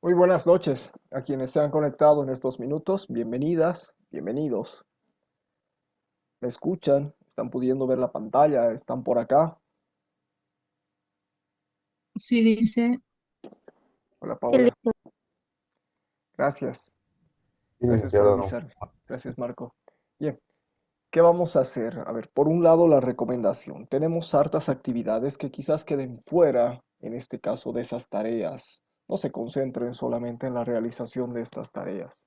Muy buenas noches a quienes se han conectado en estos minutos. Bienvenidas, bienvenidos. ¿Me escuchan? ¿Están pudiendo ver la pantalla? ¿Están por acá? Sí, dice, Hola Sí, Paola. Gracias. Sí, Gracias por licenciado. avisarme. Gracias Marco. Bien, ¿qué vamos a hacer? A ver, por un lado la recomendación. Tenemos hartas actividades que quizás queden fuera, en este caso, de esas tareas. No se concentren solamente en la realización de estas tareas.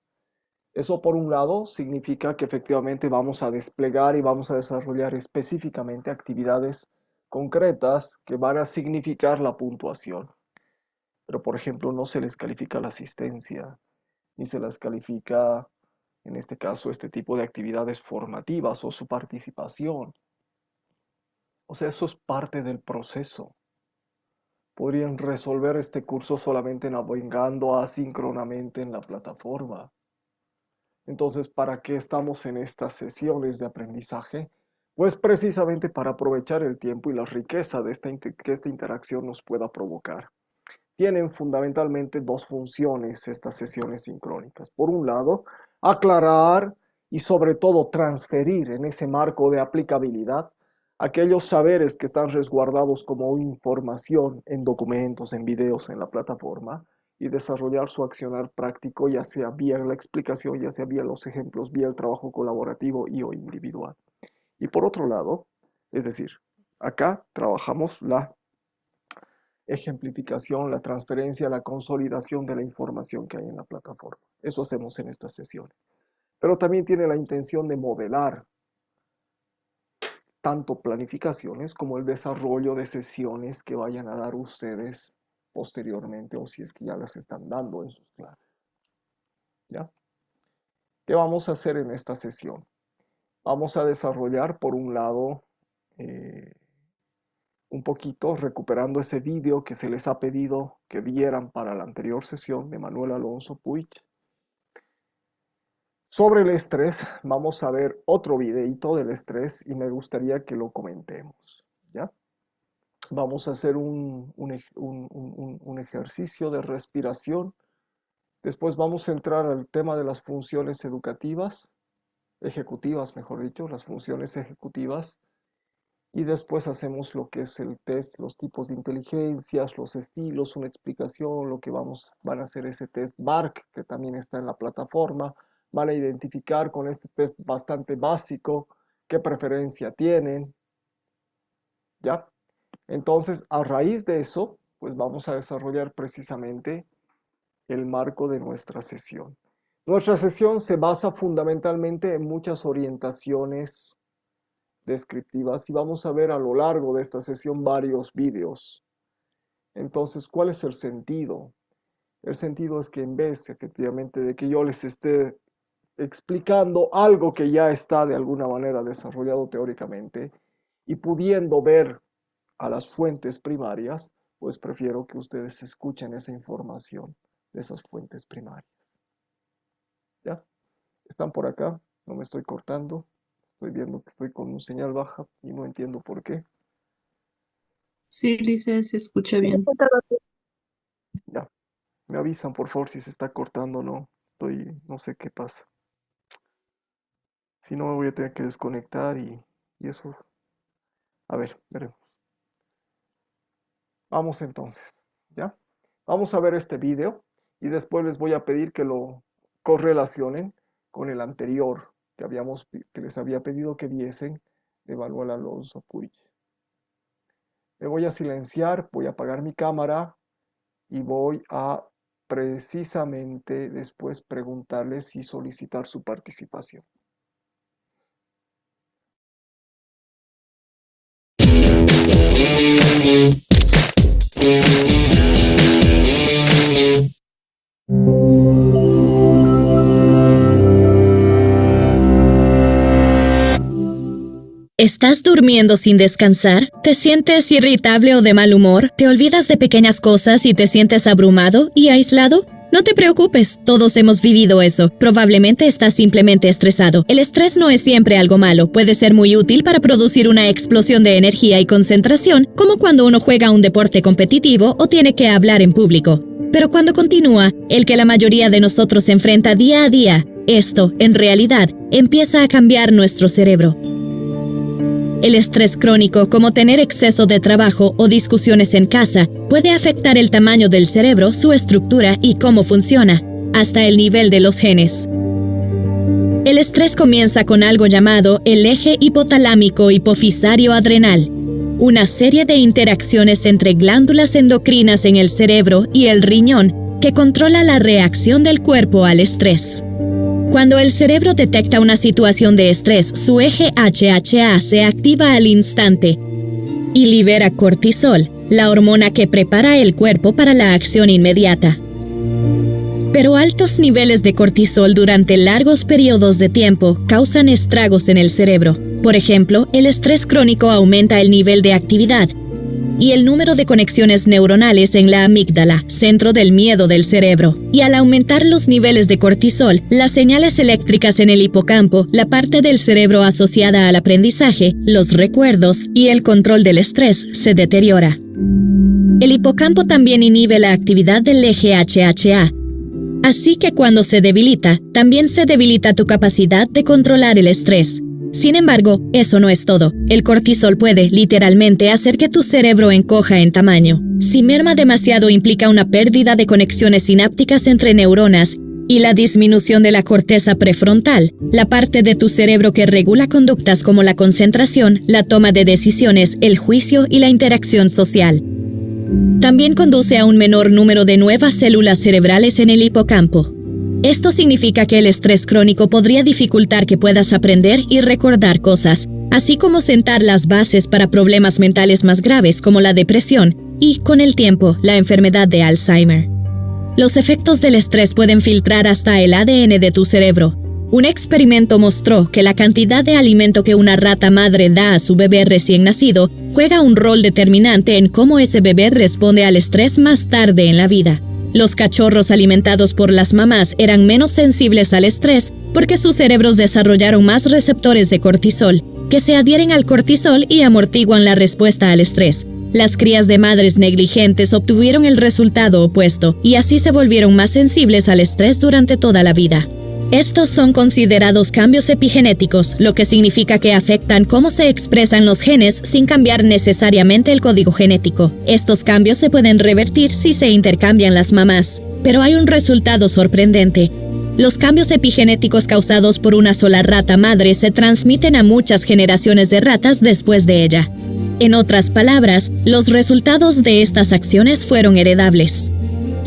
Eso por un lado significa que efectivamente vamos a desplegar y vamos a desarrollar específicamente actividades concretas que van a significar la puntuación. Pero por ejemplo no se les califica la asistencia, ni se les califica en este caso este tipo de actividades formativas o su participación. O sea, eso es parte del proceso. Podrían resolver este curso solamente navegando asíncronamente en la plataforma. Entonces, ¿para qué estamos en estas sesiones de aprendizaje? Pues precisamente para aprovechar el tiempo y la riqueza de que esta interacción nos pueda provocar. Tienen fundamentalmente dos funciones estas sesiones sincrónicas. Por un lado, aclarar y sobre todo transferir en ese marco de aplicabilidad aquellos saberes que están resguardados como información en documentos, en videos, en la plataforma y desarrollar su accionar práctico, ya sea vía la explicación, ya sea vía los ejemplos, vía el trabajo colaborativo y o individual. Y por otro lado, es decir, acá trabajamos la ejemplificación, la transferencia, la consolidación de la información que hay en la plataforma. Eso hacemos en estas sesiones. Pero también tiene la intención de modelar tanto planificaciones como el desarrollo de sesiones que vayan a dar ustedes posteriormente o si es que ya las están dando en sus clases. ¿Ya? ¿Qué vamos a hacer en esta sesión? Vamos a desarrollar, por un lado, un poquito recuperando ese vídeo que se les ha pedido que vieran para la anterior sesión de Manuel Alonso Puig. Sobre el estrés, vamos a ver otro videito del estrés y me gustaría que lo comentemos. ¿Ya? Vamos a hacer un ejercicio de respiración. Después vamos a entrar al tema de las funciones educativas, ejecutivas, mejor dicho, las funciones ejecutivas. Y después hacemos lo que es el test, los tipos de inteligencias, los estilos, una explicación, lo que van a hacer ese test BARC, que también está en la plataforma. Van a identificar con este test bastante básico qué preferencia tienen. ¿Ya? Entonces, a raíz de eso, pues vamos a desarrollar precisamente el marco de nuestra sesión. Nuestra sesión se basa fundamentalmente en muchas orientaciones descriptivas y vamos a ver a lo largo de esta sesión varios vídeos. Entonces, ¿cuál es el sentido? El sentido es que en vez efectivamente de que yo les esté explicando algo que ya está de alguna manera desarrollado teóricamente y pudiendo ver a las fuentes primarias, pues prefiero que ustedes escuchen esa información de esas fuentes primarias. ¿Ya? ¿Están por acá? No me estoy cortando. Estoy viendo que estoy con un señal baja y no entiendo por qué. sí, dice, se escucha bien. Ya, me avisan por favor si se está cortando o no. No sé qué pasa. Si no, me voy a tener que desconectar y eso. A ver, veremos. Vamos entonces, ¿ya? Vamos a ver este video y después les voy a pedir que lo correlacionen con el anterior que les había pedido que viesen de Manuel Alonso Puig. Me voy a silenciar, voy a apagar mi cámara y voy a precisamente después preguntarles y solicitar su participación. ¿Estás durmiendo sin descansar? ¿Te sientes irritable o de mal humor? ¿Te olvidas de pequeñas cosas y te sientes abrumado y aislado? No te preocupes, todos hemos vivido eso. Probablemente estás simplemente estresado. El estrés no es siempre algo malo, puede ser muy útil para producir una explosión de energía y concentración, como cuando uno juega un deporte competitivo o tiene que hablar en público. Pero cuando continúa, el que la mayoría de nosotros enfrenta día a día, esto, en realidad, empieza a cambiar nuestro cerebro. El estrés crónico, como tener exceso de trabajo o discusiones en casa, puede afectar el tamaño del cerebro, su estructura y cómo funciona, hasta el nivel de los genes. El estrés comienza con algo llamado el eje hipotalámico hipofisario adrenal, una serie de interacciones entre glándulas endocrinas en el cerebro y el riñón que controla la reacción del cuerpo al estrés. Cuando el cerebro detecta una situación de estrés, su eje HHA se activa al instante y libera cortisol, la hormona que prepara el cuerpo para la acción inmediata. Pero altos niveles de cortisol durante largos periodos de tiempo causan estragos en el cerebro. Por ejemplo, el estrés crónico aumenta el nivel de actividad y el número de conexiones neuronales en la amígdala, centro del miedo del cerebro. Y al aumentar los niveles de cortisol, las señales eléctricas en el hipocampo, la parte del cerebro asociada al aprendizaje, los recuerdos y el control del estrés, se deteriora. El hipocampo también inhibe la actividad del eje HHA. Así que cuando se debilita, también se debilita tu capacidad de controlar el estrés. Sin embargo, eso no es todo. El cortisol puede, literalmente, hacer que tu cerebro encoja en tamaño. Si merma demasiado implica una pérdida de conexiones sinápticas entre neuronas y la disminución de la corteza prefrontal, la parte de tu cerebro que regula conductas como la concentración, la toma de decisiones, el juicio y la interacción social. También conduce a un menor número de nuevas células cerebrales en el hipocampo. Esto significa que el estrés crónico podría dificultar que puedas aprender y recordar cosas, así como sentar las bases para problemas mentales más graves como la depresión y, con el tiempo, la enfermedad de Alzheimer. Los efectos del estrés pueden filtrar hasta el ADN de tu cerebro. Un experimento mostró que la cantidad de alimento que una rata madre da a su bebé recién nacido juega un rol determinante en cómo ese bebé responde al estrés más tarde en la vida. Los cachorros alimentados por las mamás eran menos sensibles al estrés porque sus cerebros desarrollaron más receptores de cortisol, que se adhieren al cortisol y amortiguan la respuesta al estrés. Las crías de madres negligentes obtuvieron el resultado opuesto y así se volvieron más sensibles al estrés durante toda la vida. Estos son considerados cambios epigenéticos, lo que significa que afectan cómo se expresan los genes sin cambiar necesariamente el código genético. Estos cambios se pueden revertir si se intercambian las mamás, pero hay un resultado sorprendente. Los cambios epigenéticos causados por una sola rata madre se transmiten a muchas generaciones de ratas después de ella. En otras palabras, los resultados de estas acciones fueron heredables.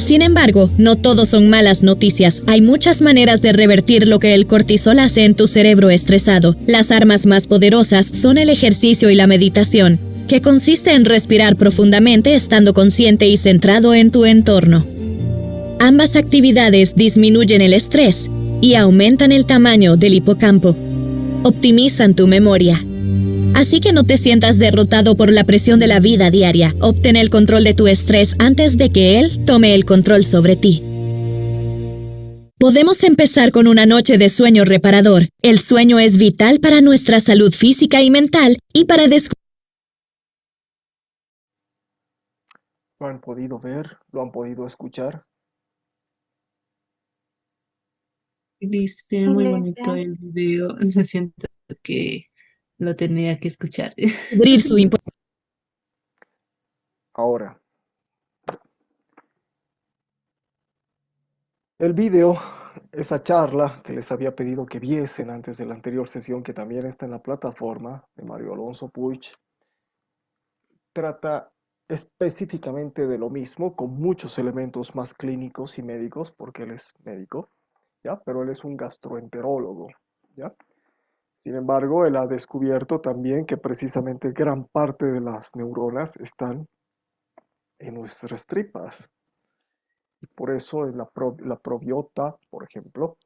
Sin embargo, no todo son malas noticias. Hay muchas maneras de revertir lo que el cortisol hace en tu cerebro estresado. Las armas más poderosas son el ejercicio y la meditación, que consiste en respirar profundamente estando consciente y centrado en tu entorno. Ambas actividades disminuyen el estrés y aumentan el tamaño del hipocampo. Optimizan tu memoria. Así que no te sientas derrotado por la presión de la vida diaria. Obtén el control de tu estrés antes de que él tome el control sobre ti. Podemos empezar con una noche de sueño reparador. El sueño es vital para nuestra salud física y mental y para ¿Lo han podido ver? ¿Lo han podido escuchar? Dice muy bonito el video. Siento que lo tenía que escuchar. descubrir su importancia. Ahora, el video, esa charla que les había pedido que viesen antes de la anterior sesión, que también está en la plataforma de Mario Alonso Puig, trata específicamente de lo mismo, con muchos elementos más clínicos y médicos, porque él es médico, ¿ya? Pero él es un gastroenterólogo, ¿ya? Sin embargo, él ha descubierto también que precisamente gran parte de las neuronas están en nuestras tripas. Y por eso en la probiota, por ejemplo,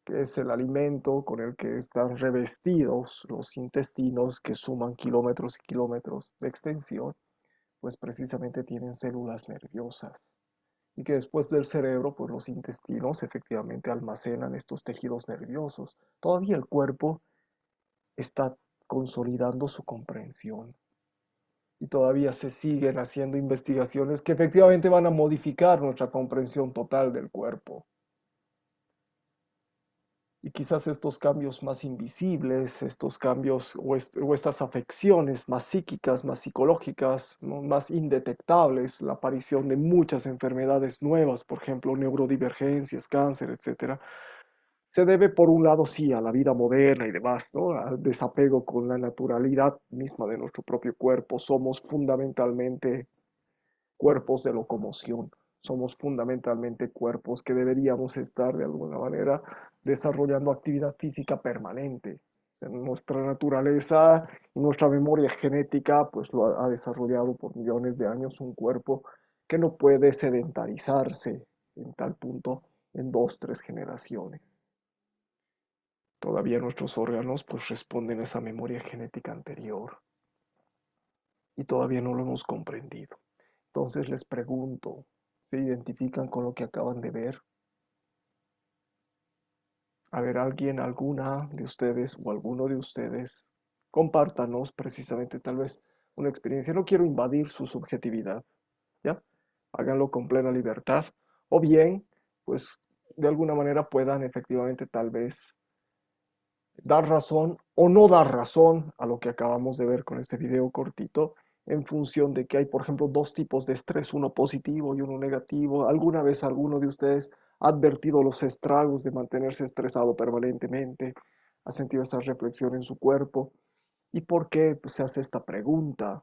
que es el alimento con el que están revestidos los intestinos que suman kilómetros y kilómetros de extensión, pues precisamente tienen células nerviosas. Y que después del cerebro, pues los intestinos efectivamente almacenan estos tejidos nerviosos. Todavía el cuerpo está consolidando su comprensión. y todavía se siguen haciendo investigaciones que efectivamente van a modificar nuestra comprensión total del cuerpo. Y quizás estos cambios más invisibles, estos cambios o estas afecciones más psíquicas, más psicológicas, ¿no? Más indetectables, la aparición de muchas enfermedades nuevas, por ejemplo, neurodivergencias, cáncer, etcétera, se debe por un lado sí a la vida moderna y demás, ¿no? Al desapego con la naturalidad misma de nuestro propio cuerpo. Somos fundamentalmente cuerpos de locomoción. Somos fundamentalmente cuerpos que deberíamos estar de alguna manera desarrollando actividad física permanente. Nuestra naturaleza y nuestra memoria genética pues lo ha desarrollado por millones de años un cuerpo que no puede sedentarizarse en tal punto en dos, tres generaciones. Todavía nuestros órganos pues responden a esa memoria genética anterior y todavía no lo hemos comprendido. Entonces les pregunto, ¿se identifican con lo que acaban de ver? A ver, alguien, alguna de ustedes o alguno de ustedes, compártanos precisamente tal vez una experiencia. No quiero invadir su subjetividad, ¿ya? Háganlo con plena libertad. O bien, pues de alguna manera puedan efectivamente tal vez dar razón o no dar razón a lo que acabamos de ver con este video cortito, en función de que hay, por ejemplo, dos tipos de estrés, uno positivo y uno negativo. ¿Alguna vez alguno de ustedes ha advertido los estragos de mantenerse estresado permanentemente? ¿Ha sentido esa reflexión en su cuerpo? ¿Y por qué pues, se hace esta pregunta?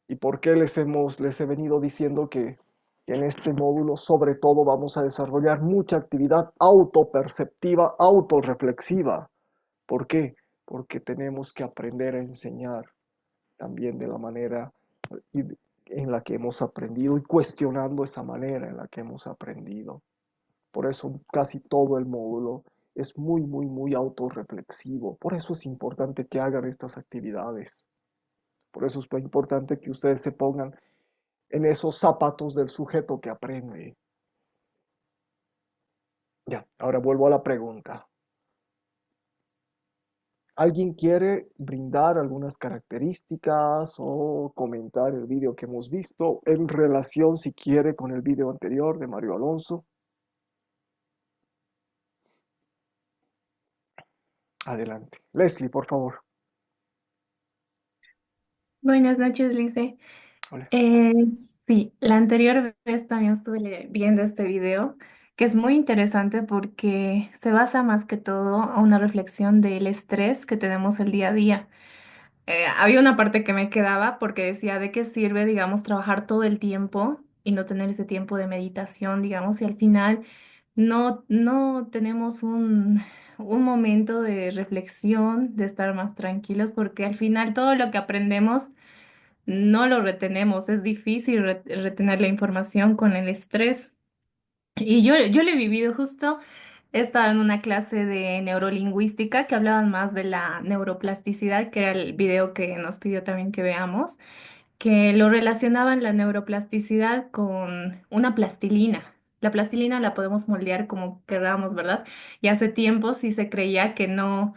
¿Y por qué les he venido diciendo que en este módulo sobre todo vamos a desarrollar mucha actividad autoperceptiva, autorreflexiva? ¿Por qué? Porque tenemos que aprender a enseñar también de la manera en la que hemos aprendido y cuestionando esa manera en la que hemos aprendido. Por eso casi todo el módulo es muy, muy, muy autorreflexivo. Por eso es importante que hagan estas actividades. Por eso es muy importante que ustedes se pongan en esos zapatos del sujeto que aprende. Ya, ahora vuelvo a la pregunta. ¿Alguien quiere brindar algunas características o comentar el vídeo que hemos visto en relación, si quiere, con el vídeo anterior de Mario Alonso? Adelante. Leslie, por favor. Buenas noches, Lice. Hola. Eh, sí, la anterior vez también estuve viendo este video, que es muy interesante porque se basa más que todo a una reflexión del estrés que tenemos el día a día. Había una parte que me quedaba porque decía de qué sirve, digamos, trabajar todo el tiempo y no tener ese tiempo de meditación, digamos, y al final no tenemos un momento de reflexión, de estar más tranquilos, porque al final todo lo que aprendemos no lo retenemos, es difícil retener la información con el estrés. Y yo lo he vivido justo, he estado en una clase de neurolingüística que hablaban más de la neuroplasticidad, que era el video que nos pidió también que veamos, que lo relacionaban la neuroplasticidad con una plastilina. La plastilina la podemos moldear como queramos, ¿verdad? Y hace tiempo sí se creía que no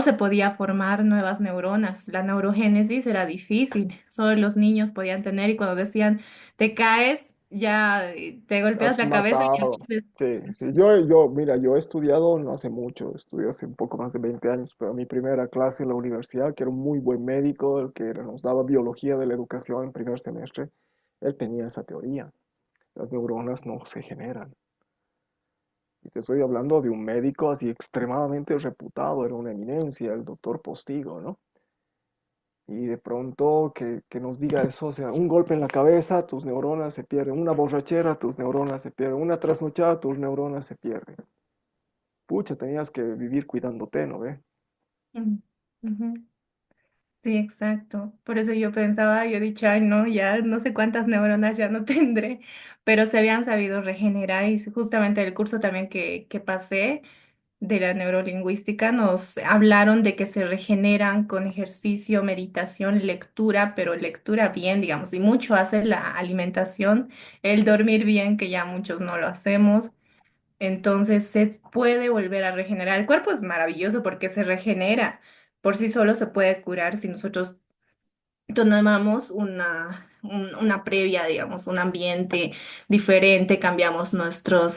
se podía formar nuevas neuronas. La neurogénesis era difícil, solo los niños podían tener y cuando decían te caes, ya te golpeas Has la cabeza y ya matado. tienes-". Sí, sí. Sí. Mira, yo he estudiado no hace mucho, estudié hace un poco más de 20 años, pero mi primera clase en la universidad, que era un muy buen médico, el que nos daba biología de la educación en primer semestre, él tenía esa teoría. Las neuronas no se generan. Y te estoy hablando de un médico así extremadamente reputado, era una eminencia, el doctor Postigo, ¿no? Y de pronto que nos diga eso, o sea, un golpe en la cabeza, tus neuronas se pierden, una borrachera, tus neuronas se pierden, una trasnochada, tus neuronas se pierden. Pucha, tenías que vivir cuidándote, ¿no ve? Mm, ujú. Sí, exacto. Por eso yo pensaba, yo he dicho, ay, no, ya no sé cuántas neuronas ya no tendré, pero se habían sabido regenerar y justamente el curso también que pasé de la neurolingüística nos hablaron de que se regeneran con ejercicio, meditación, lectura, pero lectura bien, digamos, y mucho hace la alimentación, el dormir bien, que ya muchos no lo hacemos. Entonces se puede volver a regenerar. El cuerpo es maravilloso porque se regenera. Por sí solo se puede curar si nosotros tomamos una previa, digamos, un ambiente diferente, cambiamos nuestro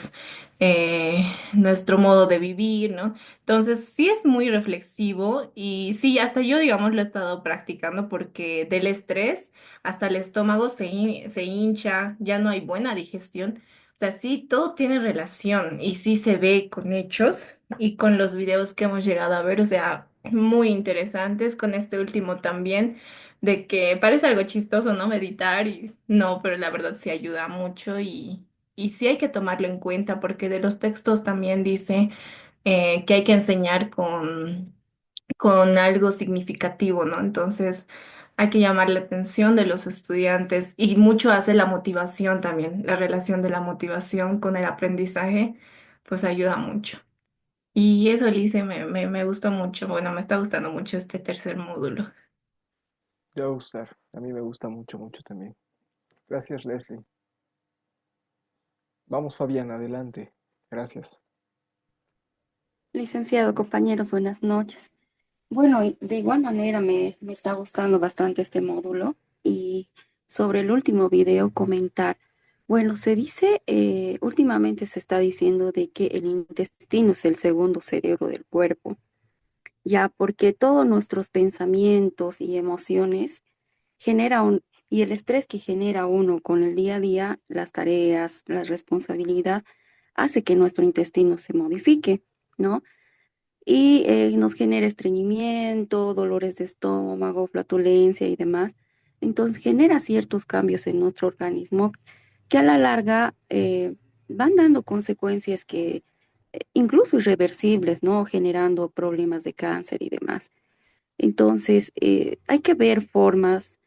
modo de vivir, ¿no? Entonces, sí es muy reflexivo y sí, hasta yo, digamos, lo he estado practicando porque del estrés hasta el estómago se hincha, ya no hay buena digestión. O sea, sí, todo tiene relación y sí se ve con hechos y con los videos que hemos llegado a ver, o sea, muy interesantes, con este último también de que parece algo chistoso, ¿no? Meditar y no, pero la verdad sí ayuda mucho y sí hay que tomarlo en cuenta porque de los textos también dice que hay que enseñar con algo significativo, ¿no? Entonces hay que llamar la atención de los estudiantes y mucho hace la motivación también, la relación de la motivación con el aprendizaje, pues ayuda mucho. Y eso, Lice, me gustó mucho, bueno, me está gustando mucho este tercer módulo. Te va a gustar. A mí me gusta mucho, mucho también. Gracias, Leslie. Vamos, Fabián, adelante. Gracias. Licenciado, compañeros, buenas noches. Bueno, y de igual manera me está gustando bastante este módulo y sobre el último video comentar, bueno, se dice, últimamente se está diciendo de que el intestino es el segundo cerebro del cuerpo, ya porque todos nuestros pensamientos y emociones genera y el estrés que genera uno con el día a día, las tareas, la responsabilidad, hace que nuestro intestino se modifique, ¿no? Y nos genera estreñimiento, dolores de estómago, flatulencia y demás. Entonces genera ciertos cambios en nuestro organismo que a la larga van dando consecuencias que incluso irreversibles, ¿no? Generando problemas de cáncer y demás. Entonces hay que ver formas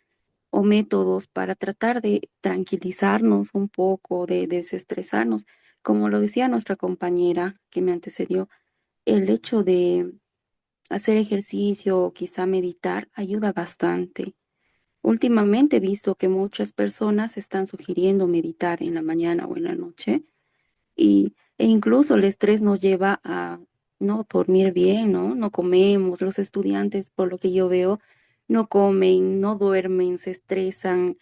o métodos para tratar de tranquilizarnos un poco, de desestresarnos. Como lo decía nuestra compañera que me antecedió, el hecho de hacer ejercicio o quizá meditar ayuda bastante. Últimamente he visto que muchas personas están sugiriendo meditar en la mañana o en la noche e incluso el estrés nos lleva a no dormir bien, ¿no? No comemos. Los estudiantes, por lo que yo veo, no comen, no duermen, se estresan,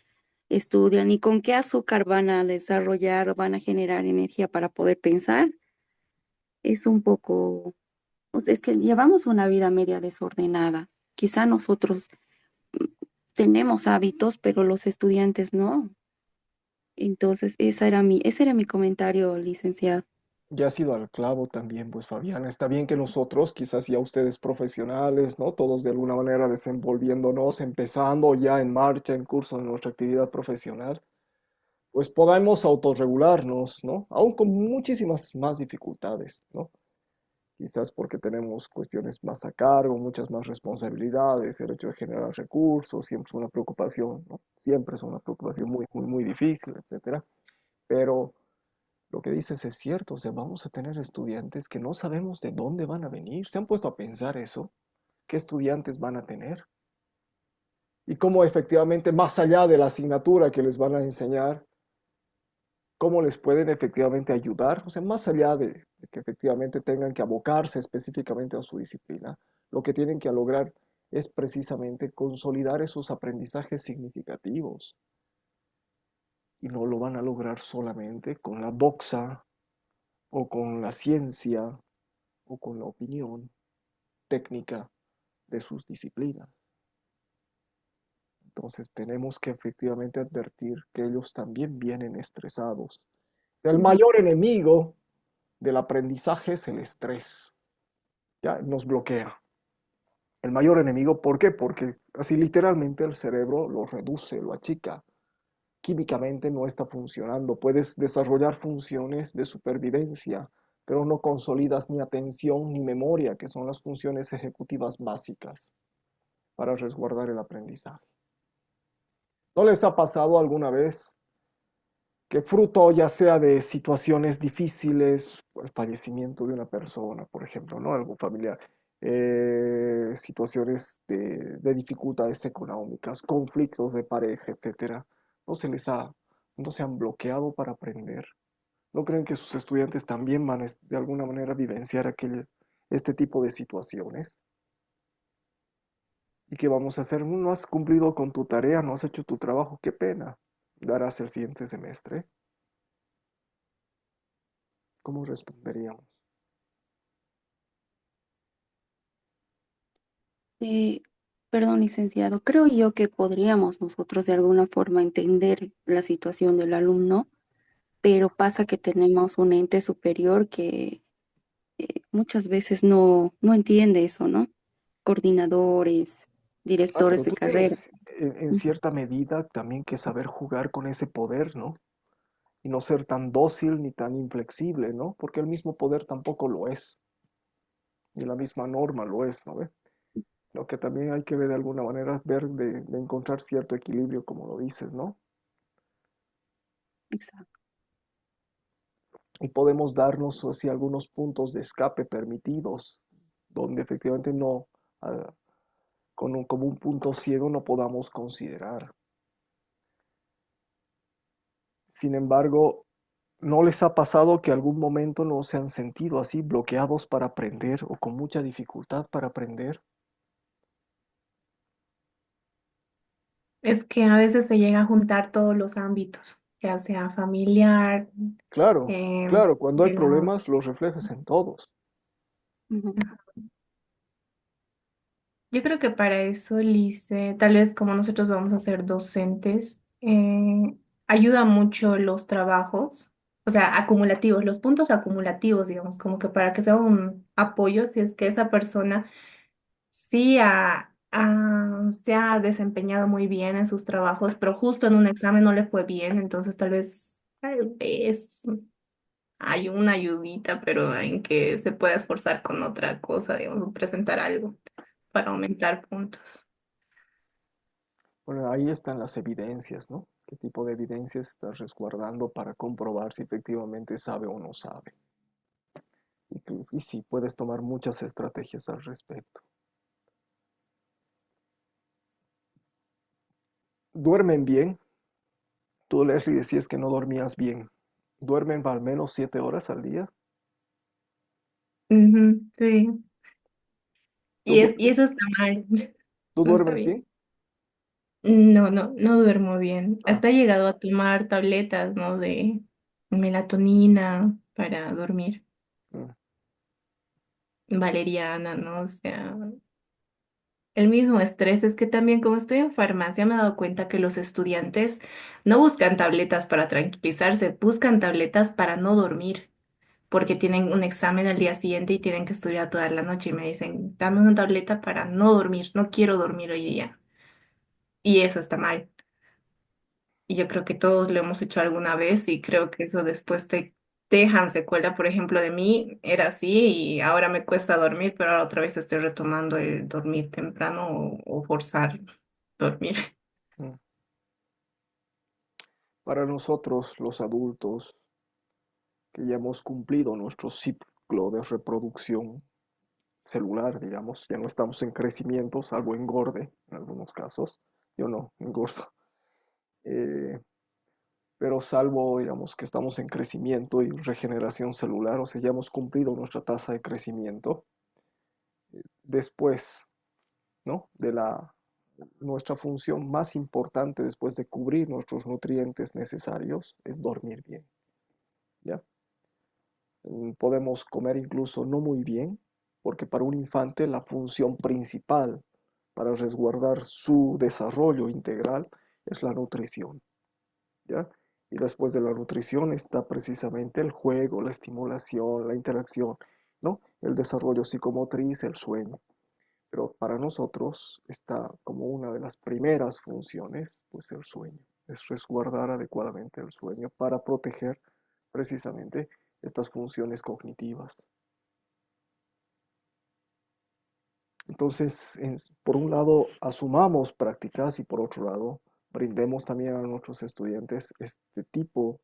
estudian y con qué azúcar van a desarrollar o van a generar energía para poder pensar. Es un poco, o sea, es que llevamos una vida media desordenada. Quizá nosotros tenemos hábitos, pero los estudiantes no. Entonces, ese era mi comentario, licenciado. Ya has ido al clavo también, pues Fabián. Está bien que nosotros, quizás ya ustedes profesionales, ¿no? Todos de alguna manera desenvolviéndonos, empezando ya en marcha, en curso de nuestra actividad profesional, pues podamos autorregularnos, ¿no? Aún con muchísimas más dificultades, ¿no? Quizás porque tenemos cuestiones más a cargo, muchas más responsabilidades, el hecho de generar recursos, siempre es una preocupación, ¿no? Siempre es una preocupación muy, muy, muy difícil, etcétera. Pero lo que dices es cierto, o sea, vamos a tener estudiantes que no sabemos de dónde van a venir. ¿Se han puesto a pensar eso? ¿Qué estudiantes van a tener? Y cómo efectivamente, más allá de la asignatura que les van a enseñar, cómo les pueden efectivamente ayudar, o sea, más allá de que efectivamente tengan que abocarse específicamente a su disciplina, lo que tienen que lograr es precisamente consolidar esos aprendizajes significativos. Y no lo van a lograr solamente con la doxa o con la ciencia o con la opinión técnica de sus disciplinas. Entonces tenemos que efectivamente advertir que ellos también vienen estresados. El mayor enemigo del aprendizaje es el estrés. Ya nos bloquea. El mayor enemigo, ¿por qué? Porque así literalmente el cerebro lo reduce, lo achica. Químicamente no está funcionando. Puedes desarrollar funciones de supervivencia, pero no consolidas ni atención ni memoria, que son las funciones ejecutivas básicas para resguardar el aprendizaje. ¿No les ha pasado alguna vez que fruto ya sea de situaciones difíciles, el fallecimiento de una persona, por ejemplo, ¿no? Algún familiar, situaciones de dificultades económicas, conflictos de pareja, etcétera, no se han bloqueado para aprender? ¿No creen que sus estudiantes también van a, de alguna manera vivenciar este tipo de situaciones? ¿Y qué vamos a hacer? No has cumplido con tu tarea, no has hecho tu trabajo, qué pena. ¿Darás el siguiente semestre? ¿Cómo responderíamos? Eh, Perdón, licenciado, creo yo que podríamos nosotros de alguna forma entender la situación del alumno, pero pasa que tenemos un ente superior que muchas veces no entiende eso, ¿no? Coordinadores, directores Pero de tú carrera. tienes en cierta medida también que saber jugar con ese poder, ¿no? Y no ser tan dócil ni tan inflexible, ¿no? Porque el mismo poder tampoco lo es, ni la misma norma lo es, ¿no ve? Lo que también hay que ver de alguna manera, ver de encontrar cierto equilibrio, como lo dices, ¿no? Exacto. Y podemos darnos así algunos puntos de escape permitidos, donde efectivamente no, ah, como un punto ciego no podamos considerar. Sin embargo, ¿no les ha pasado que algún momento no se han sentido así bloqueados para aprender o con mucha dificultad para aprender? Es que a veces se llega a juntar todos los ámbitos, ya sea familiar, Claro, eh, claro, cuando hay de la... problemas los reflejas en todos. Ujú. Yo creo que para eso, Lice, tal vez como nosotros vamos a ser docentes, ayuda mucho los trabajos, o sea, acumulativos, los puntos acumulativos, digamos, como que para que sea un apoyo si es que esa persona sí se ha desempeñado muy bien en sus trabajos, pero justo en un examen no le fue bien, entonces tal vez hay una ayudita, pero en que se pueda esforzar con otra cosa, digamos, o presentar algo para aumentar puntos. Bueno, ahí están las evidencias, ¿no? ¿Qué tipo de evidencias estás resguardando para comprobar si efectivamente sabe o no sabe? Y sí, puedes tomar muchas estrategias al respecto. ¿Duermen bien? Tú, Leslie, decías que no dormías bien. ¿Duermen al menos 7 horas al día? Ujú, sí, ¿Tú, du- y tú- eso está mal, tú no está duermes bien. bien? No duermo bien. Ah, Hasta he llegado a tomar tabletas, ¿no? De melatonina para dormir, mm, valeriana, ¿no? O sea, el mismo estrés es que también como estoy en farmacia me he dado cuenta que los estudiantes no buscan tabletas para tranquilizarse, buscan tabletas para no dormir, porque tienen un examen al día siguiente y tienen que estudiar toda la noche y me dicen, dame una tableta para no dormir, no quiero dormir hoy día. Y eso está mal. Y yo creo que todos lo hemos hecho alguna vez y creo que eso después te dejan secuela. Por ejemplo, de mí era así y ahora me cuesta dormir, pero ahora otra vez estoy retomando el dormir temprano o forzar dormir. mm. Para nosotros, los adultos, que ya hemos cumplido nuestro ciclo de reproducción celular, digamos, ya no estamos en crecimiento, salvo engorde en algunos casos. Yo no engordo. Eh, pero salvo, digamos, que estamos en crecimiento y regeneración celular, o sea, ya hemos cumplido nuestra tasa de crecimiento. Después, ¿no? Nuestra función más importante después de cubrir nuestros nutrientes necesarios es dormir bien, ¿ya? Podemos comer incluso no muy bien, porque para un infante la función principal para resguardar su desarrollo integral es la nutrición, ¿ya? Y después de la nutrición está precisamente el juego, la estimulación, la interacción, ¿no? El desarrollo psicomotriz, el sueño. Pero para nosotros está como una de las primeras funciones, pues el sueño. Es resguardar adecuadamente el sueño para proteger precisamente estas funciones cognitivas. Entonces, por un lado, asumamos prácticas y por otro lado, brindemos también a nuestros estudiantes este tipo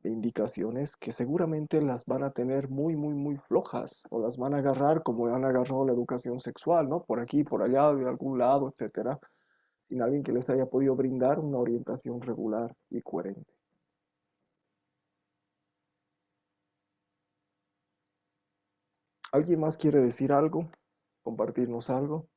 de indicaciones que seguramente las van a tener muy, muy, muy flojas o las van a agarrar como han agarrado la educación sexual, ¿no? Por aquí, por allá, de algún lado, etcétera, sin alguien que les haya podido brindar una orientación regular y coherente. ¿Alguien más quiere decir algo? ¿Compartirnos algo?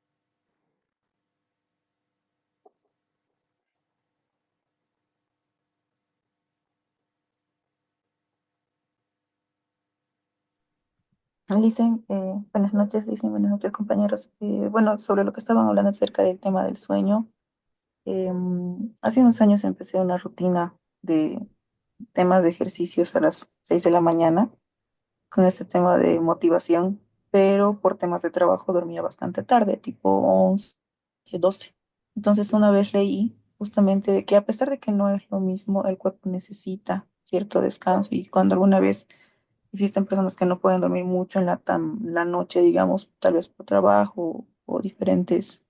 Licen, buenas noches, Licen, buenas noches, compañeros. Bueno, sobre lo que estaban hablando acerca del tema del sueño, hace unos años empecé una rutina de temas de ejercicios a las 6 de la mañana con este tema de motivación, pero por temas de trabajo dormía bastante tarde, tipo 11, 12. Entonces una vez leí justamente de que a pesar de que no es lo mismo, el cuerpo necesita cierto descanso y cuando alguna vez existen personas que no pueden dormir mucho en la noche, digamos, tal vez por trabajo o diferentes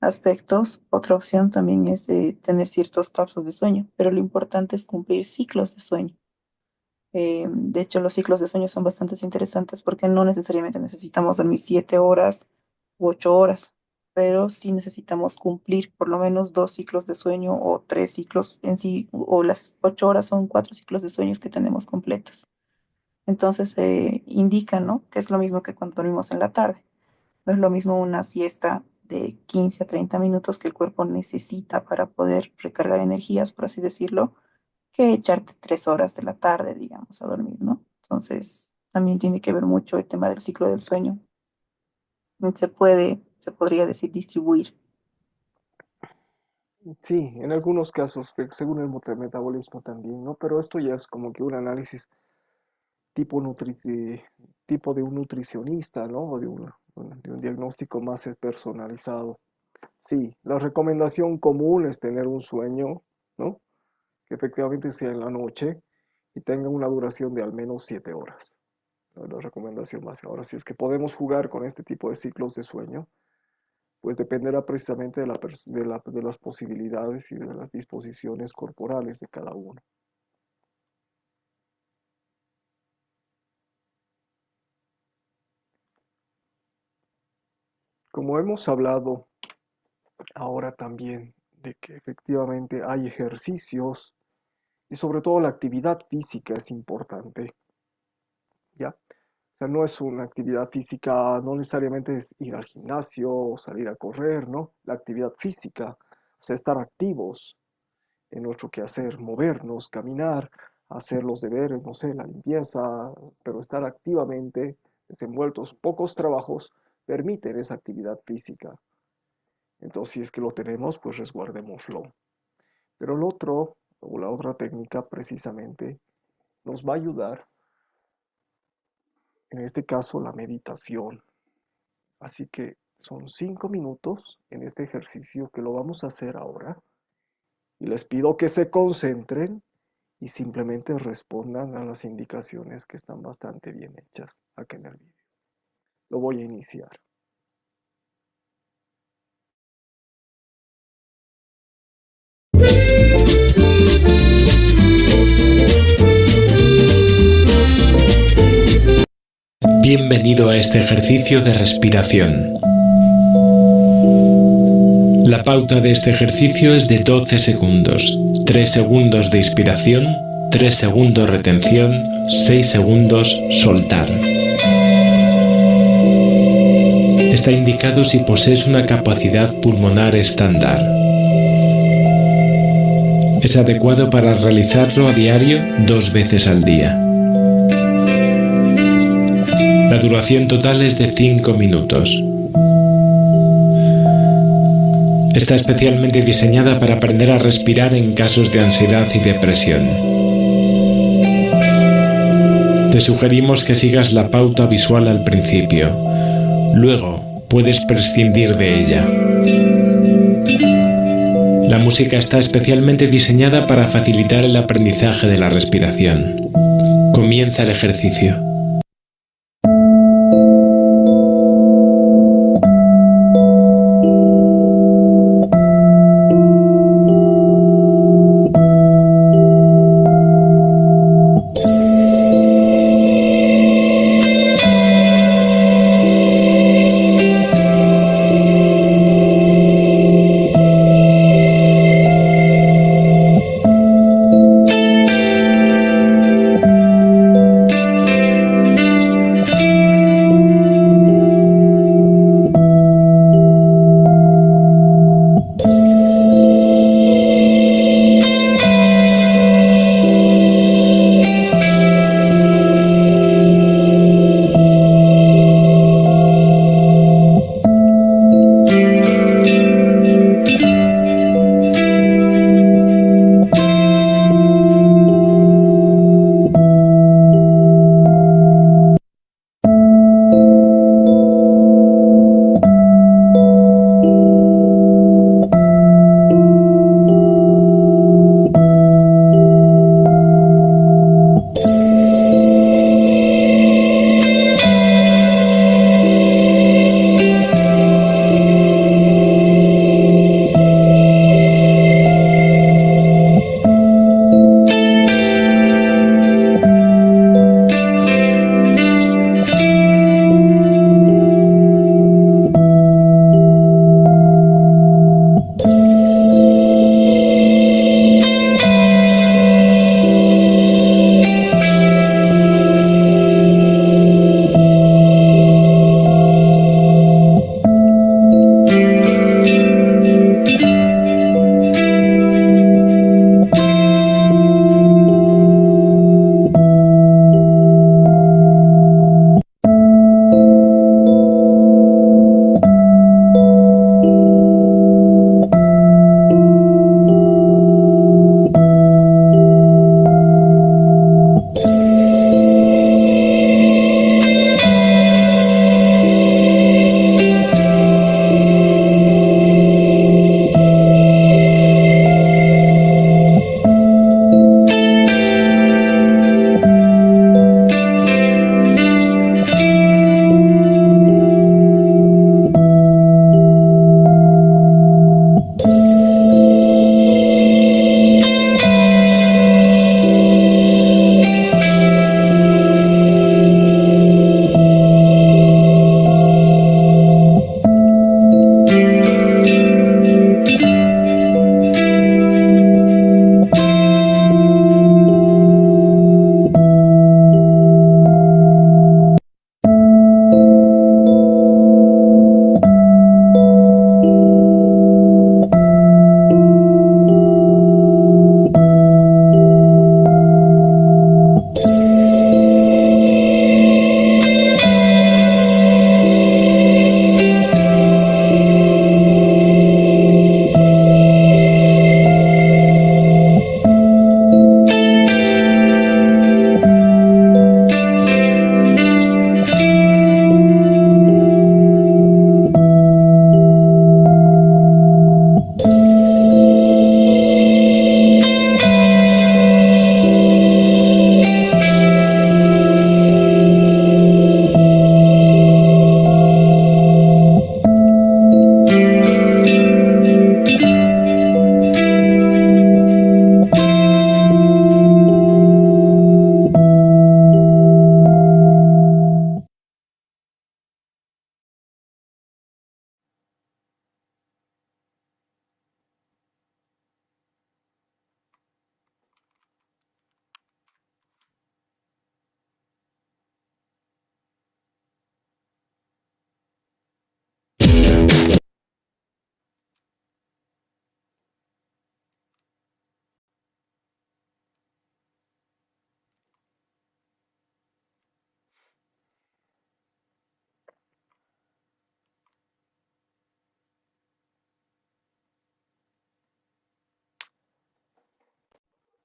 aspectos. Otra opción también es de tener ciertos lapsos de sueño, pero lo importante es cumplir ciclos de sueño. De hecho, los ciclos de sueño son bastante interesantes porque no necesariamente necesitamos dormir 7 horas u 8 horas, pero sí necesitamos cumplir por lo menos 2 ciclos de sueño o 3 ciclos en sí, o las 8 horas son 4 ciclos de sueños que tenemos completos. Entonces indica, ¿no? Que es lo mismo que cuando dormimos en la tarde. No es lo mismo una siesta de 15 a 30 minutos que el cuerpo necesita para poder recargar energías, por así decirlo, que echarte 3 horas de la tarde, digamos, a dormir, ¿no? Entonces, también tiene que ver mucho el tema del ciclo del sueño. Se podría decir, distribuir. Sí, en algunos casos, según el metabolismo también, ¿no? Pero esto ya es como que un análisis tipo, tipo de un nutricionista, ¿no? O de un diagnóstico más personalizado. Sí, la recomendación común es tener un sueño, ¿no? Que efectivamente sea en la noche y tenga una duración de al menos 7 horas. ¿No? La recomendación más. Ahora, si es que podemos jugar con este tipo de ciclos de sueño, pues dependerá precisamente de las posibilidades y de las disposiciones corporales de cada uno. Como hemos hablado ahora también de que efectivamente hay ejercicios y sobre todo la actividad física es importante, ¿ya? O sea, no es una actividad física, no necesariamente es ir al gimnasio o salir a correr, ¿no? La actividad física, o sea, estar activos en nuestro quehacer, movernos, caminar, hacer los deberes, no sé, la limpieza, pero estar activamente desenvueltos. Pocos trabajos permiten esa actividad física. Entonces, si es que lo tenemos, pues resguardémoslo. Pero el otro, o la otra técnica precisamente, nos va a ayudar, en este caso, la meditación. Así que son 5 minutos en este ejercicio que lo vamos a hacer ahora. Y les pido que se concentren y simplemente respondan a las indicaciones que están bastante bien hechas acá en el vídeo. Lo voy a iniciar. Bienvenido a este ejercicio de respiración. La pauta de este ejercicio es de 12 segundos, 3 segundos de inspiración, 3 segundos retención, 6 segundos soltar. Está indicado si posees una capacidad pulmonar estándar. Es adecuado para realizarlo a diario 2 veces al día. La duración total es de 5 minutos. Está especialmente diseñada para aprender a respirar en casos de ansiedad y depresión. Te sugerimos que sigas la pauta visual al principio. Luego, puedes prescindir de ella. La música está especialmente diseñada para facilitar el aprendizaje de la respiración. Comienza el ejercicio.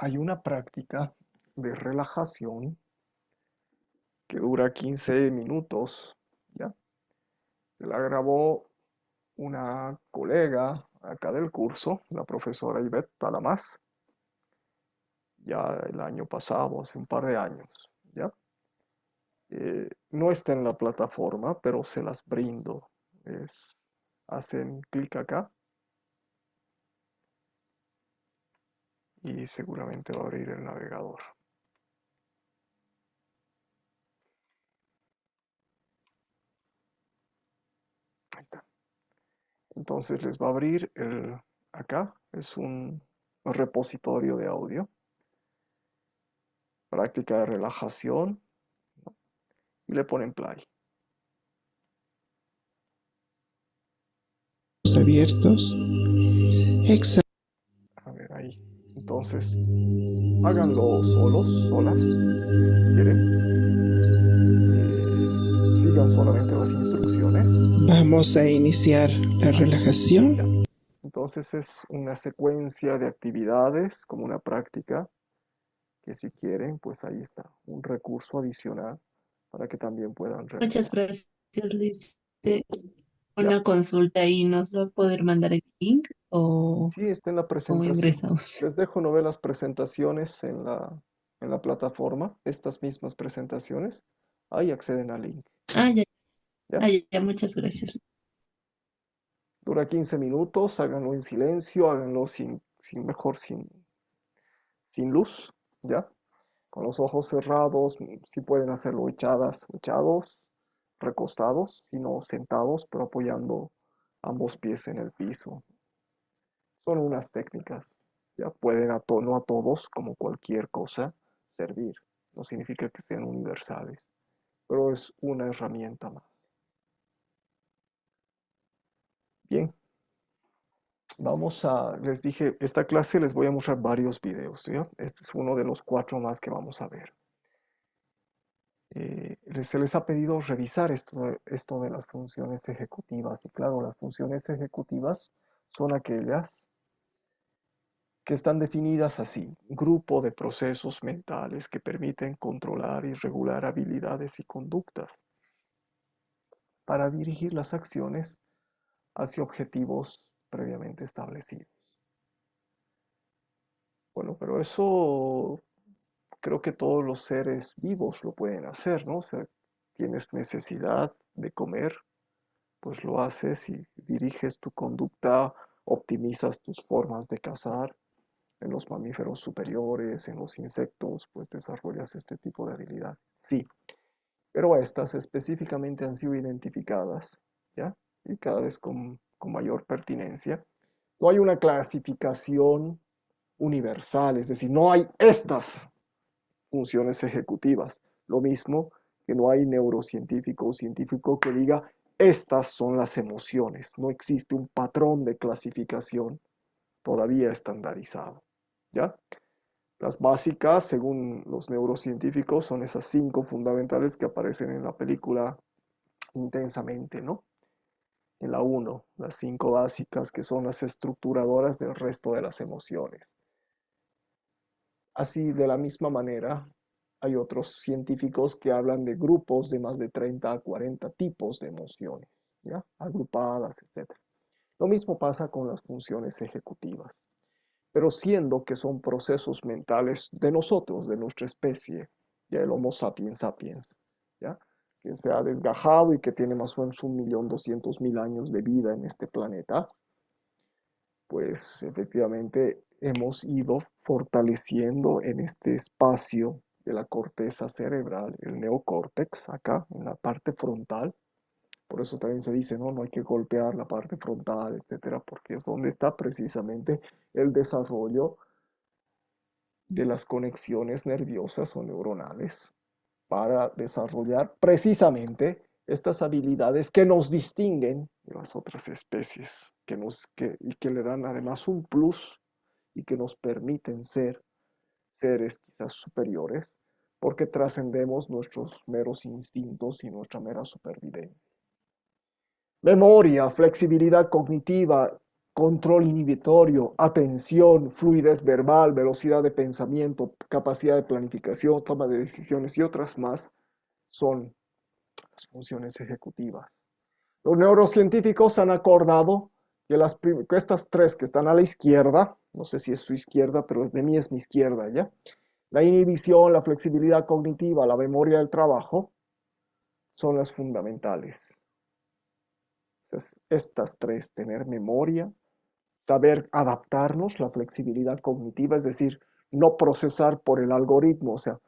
hay una práctica de relajación que dura 15 minutos, ¿ya? Se la grabó una colega acá del curso, la profesora Ivette Talamás, ya el año pasado, hace un par de años, ¿ya? No está en la plataforma, pero se las brindo. Hacen clic acá y seguramente va a abrir el navegador. Ahí está. Entonces les va a abrir acá, es un repositorio de audio, práctica de relajación, ¿no? Y le ponen play. Abiertos. A ver ahí. Entonces, háganlo solos, solas, si quieren. Sigan solamente las instrucciones. Vamos a iniciar la relajación. Ya. Entonces es una secuencia de actividades, como una práctica, que si quieren, pues ahí está, un recurso adicional para que también puedan Muchas realizar. gracias, Liz. ¿Ya? Una consulta y nos va a poder mandar el link o Sí, está en la cómo presentación. ingresamos. Les dejo no ver las presentaciones en la plataforma, estas mismas presentaciones. Ahí acceden al link. Ah, ya, ¿Ya? muchas gracias. Dura 15 minutos, háganlo en silencio, háganlo mejor sin luz, ¿ya? Con los ojos cerrados, si pueden hacerlo echadas o echados, recostados, sino sentados, pero apoyando ambos pies en el piso. Son unas técnicas, ya pueden no a todos, como cualquier cosa, servir. No significa que sean universales, pero es una herramienta más. Bien, les dije, esta clase les voy a mostrar varios videos, ¿ya? Este es uno de los 4 más que vamos a ver. Se les ha pedido revisar esto de las funciones ejecutivas. Y claro, las funciones ejecutivas son aquellas que están definidas así: grupo de procesos mentales que permiten controlar y regular habilidades y conductas para dirigir las acciones hacia objetivos previamente establecidos. Bueno, pero eso creo que todos los seres vivos lo pueden hacer, ¿no? O sea, tienes necesidad de comer, pues lo haces y diriges tu conducta, optimizas tus formas de cazar. En los mamíferos superiores, en los insectos, pues desarrollas este tipo de habilidad. Sí, pero estas específicamente han sido identificadas, ¿ya? Y cada vez con mayor pertinencia. No hay una clasificación universal, es decir, no hay estas funciones ejecutivas. Lo mismo que no hay neurocientífico o científico que diga, estas son las emociones. No existe un patrón de clasificación todavía estandarizado, ¿ya? Las básicas, según los neurocientíficos, son esas 5 fundamentales que aparecen en la película Intensamente, ¿no? En la 1, las 5 básicas que son las estructuradoras del resto de las emociones. Así, de la misma manera, hay otros científicos que hablan de grupos de más de 30 a 40 tipos de emociones, ¿ya? Agrupadas, etc. Lo mismo pasa con las funciones ejecutivas, pero siendo que son procesos mentales de nosotros, de nuestra especie, ya el Homo sapiens sapiens, ¿ya? Que se ha desgajado y que tiene más o menos 1.200.000 años de vida en este planeta, pues efectivamente hemos ido fortaleciendo en este espacio de la corteza cerebral, el neocórtex, acá en la parte frontal. Por eso también se dice, no, no hay que golpear la parte frontal, etcétera, porque es donde está precisamente el desarrollo de las conexiones nerviosas o neuronales para desarrollar precisamente estas habilidades que nos distinguen de las otras especies y que le dan además un plus y que nos permiten ser seres quizás superiores porque trascendemos nuestros meros instintos y nuestra mera supervivencia. Memoria, flexibilidad cognitiva, control inhibitorio, atención, fluidez verbal, velocidad de pensamiento, capacidad de planificación, toma de decisiones y otras más son las funciones ejecutivas. Los neurocientíficos han acordado que estas tres que están a la izquierda, no sé si es su izquierda, pero de mí es mi izquierda, ¿ya? La inhibición, la flexibilidad cognitiva, la memoria del trabajo, son las fundamentales. Entonces, estas tres, tener memoria, saber adaptarnos, la flexibilidad cognitiva, es decir, no procesar por el algoritmo, o sea,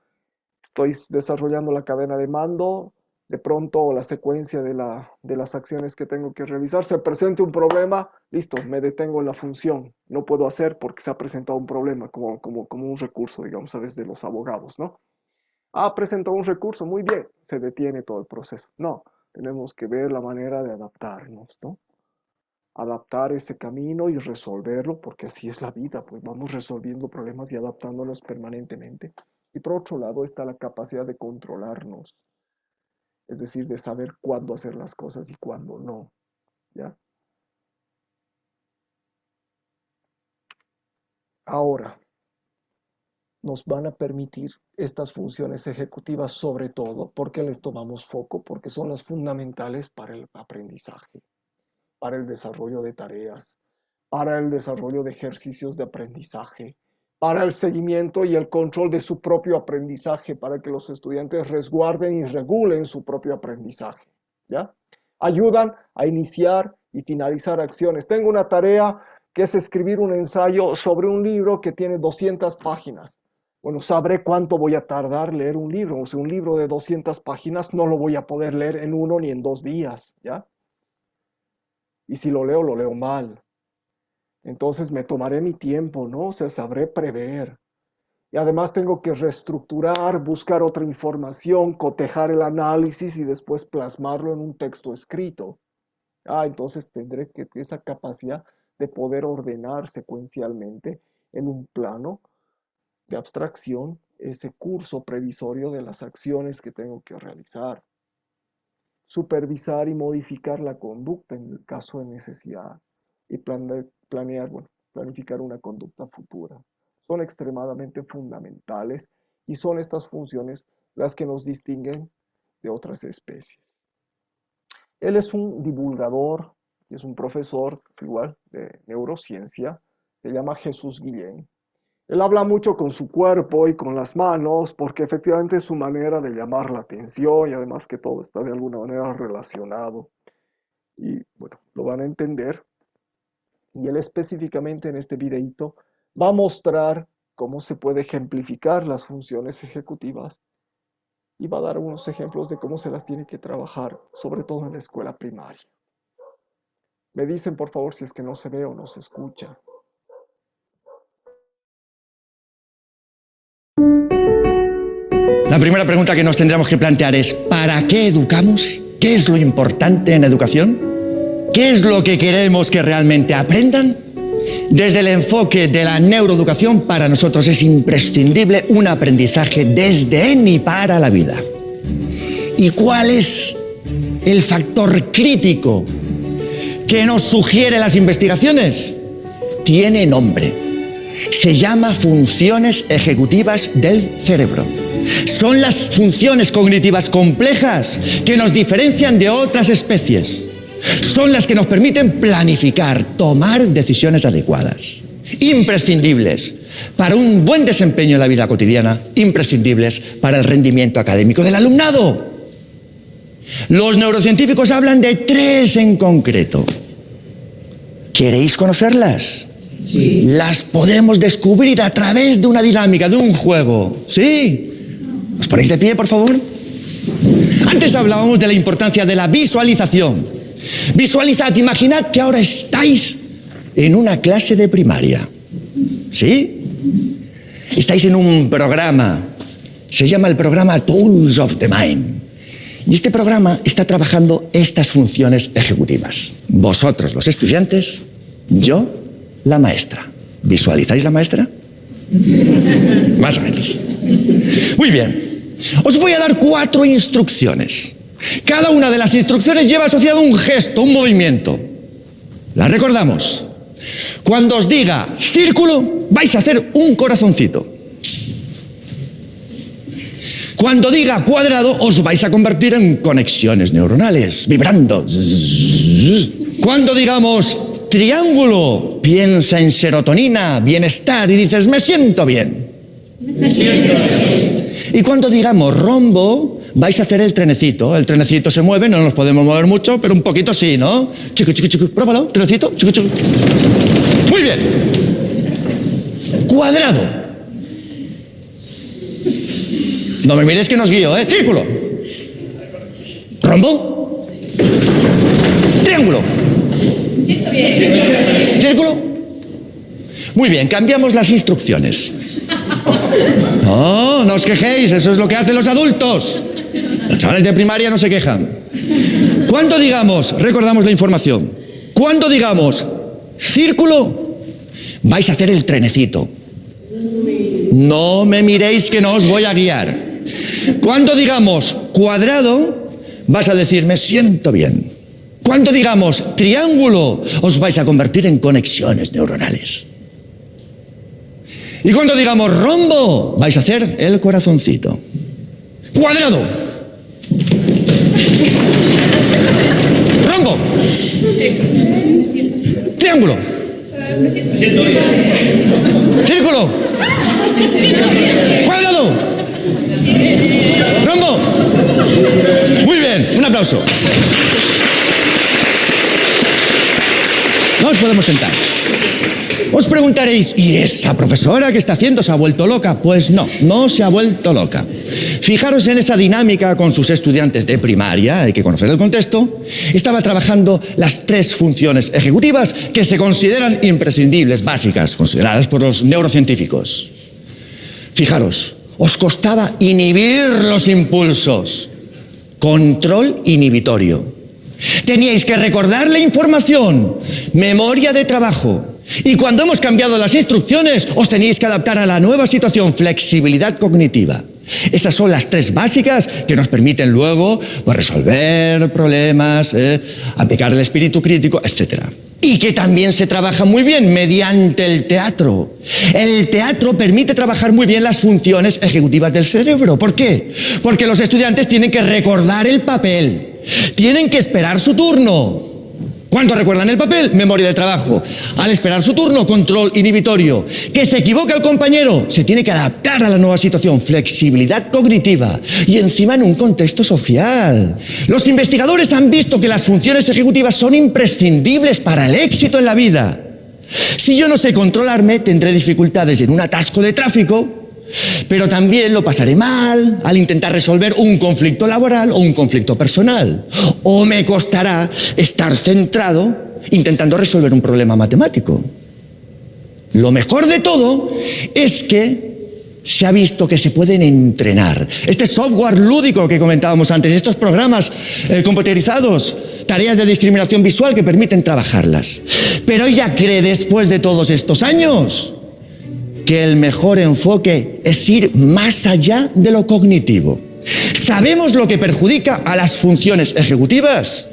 estoy desarrollando la cadena de mando, de pronto la secuencia de las acciones que tengo que realizar, se presenta un problema, listo, me detengo en la función, no puedo hacer porque se ha presentado un problema, como un recurso, digamos, a veces de los abogados, ¿no? Ha presentado un recurso, muy bien, se detiene todo el proceso. No, tenemos que ver la manera de adaptarnos, ¿no? Adaptar ese camino y resolverlo, porque así es la vida, pues vamos resolviendo problemas y adaptándonos permanentemente. Y por otro lado está la capacidad de controlarnos, es decir, de saber cuándo hacer las cosas y cuándo no, ¿ya? Ahora, nos van a permitir estas funciones ejecutivas sobre todo, porque les tomamos foco, porque son las fundamentales para el aprendizaje, para el desarrollo de tareas, para el desarrollo de ejercicios de aprendizaje, para el seguimiento y el control de su propio aprendizaje, para que los estudiantes resguarden y regulen su propio aprendizaje, ¿ya? Ayudan a iniciar y finalizar acciones. Tengo una tarea que es escribir un ensayo sobre un libro que tiene 200 páginas. Bueno, sabré cuánto voy a tardar leer un libro. O sea, un libro de 200 páginas no lo voy a poder leer en 1 ni en 2 días, ¿ya? Y si lo leo mal. Entonces me tomaré mi tiempo, ¿no? O sea, sabré prever. Y además tengo que reestructurar, buscar otra información, cotejar el análisis y después plasmarlo en un texto escrito. Entonces tendré esa capacidad de poder ordenar secuencialmente en un plano de abstracción ese curso previsorio de las acciones que tengo que realizar. Supervisar y modificar la conducta en el caso de necesidad y planificar una conducta futura. Son extremadamente fundamentales y son estas funciones las que nos distinguen de otras especies. Él es un divulgador, es un profesor igual de neurociencia, se llama Jesús Guillén. Él habla mucho con su cuerpo y con las manos porque efectivamente es su manera de llamar la atención y además que todo está de alguna manera relacionado. Y bueno, lo van a entender. Y él específicamente en este videíto va a mostrar cómo se puede ejemplificar las funciones ejecutivas y va a dar unos ejemplos de cómo se las tiene que trabajar, sobre todo en la escuela primaria. Me dicen por favor si es que no se ve o no se escucha. La primera pregunta que nos tendríamos que plantear es ¿para qué educamos? ¿Qué es lo importante en educación? ¿Qué es lo que queremos que realmente aprendan? Desde el enfoque de la neuroeducación, para nosotros es imprescindible un aprendizaje desde en y para la vida. ¿Y cuál es el factor crítico que nos sugiere las investigaciones? Tiene nombre. Se llama funciones ejecutivas del cerebro. Son las funciones cognitivas complejas que nos diferencian de otras especies. Son las que nos permiten planificar, tomar decisiones adecuadas. Imprescindibles para un buen desempeño en la vida cotidiana, imprescindibles para el rendimiento académico del alumnado. Los neurocientíficos hablan de 3 en concreto. ¿Queréis conocerlas? Sí. Las podemos descubrir a través de una dinámica, de un juego. ¿Sí? ¿Os ponéis de pie, por favor? Antes hablábamos de la importancia de la visualización. Visualizad, imaginad que ahora estáis en una clase de primaria. ¿Sí? Estáis en un programa. Se llama el programa Tools of the Mind. Y este programa está trabajando estas funciones ejecutivas. Vosotros, los estudiantes, yo, la maestra. ¿Visualizáis la maestra? Más o menos. Muy bien. Os voy a dar 4 instrucciones. Cada una de las instrucciones lleva asociado un gesto, un movimiento. ¿La recordamos? Cuando os diga círculo, vais a hacer un corazoncito. Cuando diga cuadrado, os vais a convertir en conexiones neuronales, vibrando. Cuando digamos triángulo, piensa en serotonina, bienestar, y dices, me siento bien. Me siento bien. Y cuando digamos rombo, vais a hacer el trenecito. El trenecito se mueve, no nos podemos mover mucho, pero un poquito sí, ¿no? Chico, chico, chico, pruébalo, trenecito, chico, chico. Muy bien. Cuadrado. No me miréis que no os guío, ¿eh? Círculo. Rombo. Triángulo. Círculo. Muy bien, cambiamos las instrucciones. No os quejéis, eso es lo que hacen los adultos. Los chavales de primaria no se quejan. Cuando digamos, recordamos la información, cuando digamos círculo, vais a hacer el trenecito. No me miréis que no os voy a guiar. Cuando digamos cuadrado, vas a decir, me siento bien. Cuando digamos triángulo, os vais a convertir en conexiones neuronales. Y cuando digamos rombo, vais a hacer el corazoncito. Cuadrado. Rombo. Triángulo. Círculo. Cuadrado. Rombo. Muy bien, un aplauso. Nos podemos sentar. Os preguntaréis, ¿y esa profesora qué está haciendo? ¿Se ha vuelto loca? Pues no, no se ha vuelto loca. Fijaros en esa dinámica con sus estudiantes de primaria, hay que conocer el contexto. Estaba trabajando las 3 funciones ejecutivas que se consideran imprescindibles, básicas, consideradas por los neurocientíficos. Fijaros, os costaba inhibir los impulsos. Control inhibitorio. Teníais que recordar la información, memoria de trabajo. Y cuando hemos cambiado las instrucciones, os tenéis que adaptar a la nueva situación, flexibilidad cognitiva. Esas son las 3 básicas que nos permiten luego pues, resolver problemas, aplicar el espíritu crítico, etc. Y que también se trabaja muy bien mediante el teatro. El teatro permite trabajar muy bien las funciones ejecutivas del cerebro. ¿Por qué? Porque los estudiantes tienen que recordar el papel, tienen que esperar su turno. Cuando recuerdan el papel, memoria de trabajo. Al esperar su turno, control inhibitorio. Que se equivoca el compañero, se tiene que adaptar a la nueva situación, flexibilidad cognitiva. Y encima en un contexto social. Los investigadores han visto que las funciones ejecutivas son imprescindibles para el éxito en la vida. Si yo no sé controlarme, tendré dificultades en un atasco de tráfico, pero también lo pasaré mal al intentar resolver un conflicto laboral o un conflicto personal. O me costará estar centrado intentando resolver un problema matemático. Lo mejor de todo es que se ha visto que se pueden entrenar. Este software lúdico que comentábamos antes, estos programas computerizados, tareas de discriminación visual que permiten trabajarlas. Pero ella cree, después de todos estos años, que el mejor enfoque es ir más allá de lo cognitivo. ¿Sabemos lo que perjudica a las funciones ejecutivas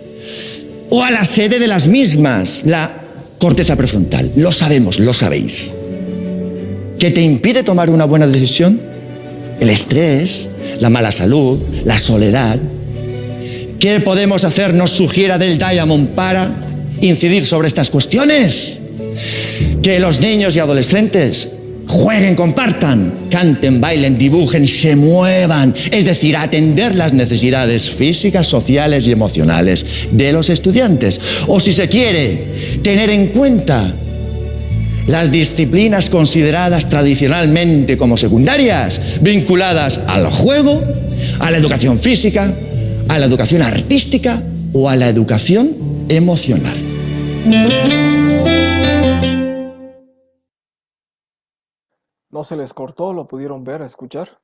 o a la sede de las mismas, la corteza prefrontal? Lo sabemos, lo sabéis. ¿Qué te impide tomar una buena decisión? El estrés, la mala salud, la soledad. ¿Qué podemos hacer, nos sugiere Adele Diamond, para incidir sobre estas cuestiones? Que los niños y adolescentes jueguen, compartan, canten, bailen, dibujen, se muevan. Es decir, atender las necesidades físicas, sociales y emocionales de los estudiantes. O si se quiere, tener en cuenta las disciplinas consideradas tradicionalmente como secundarias, vinculadas al juego, a la educación física, a la educación artística o a la educación emocional. ¿No se les cortó? ¿Lo pudieron ver, escuchar?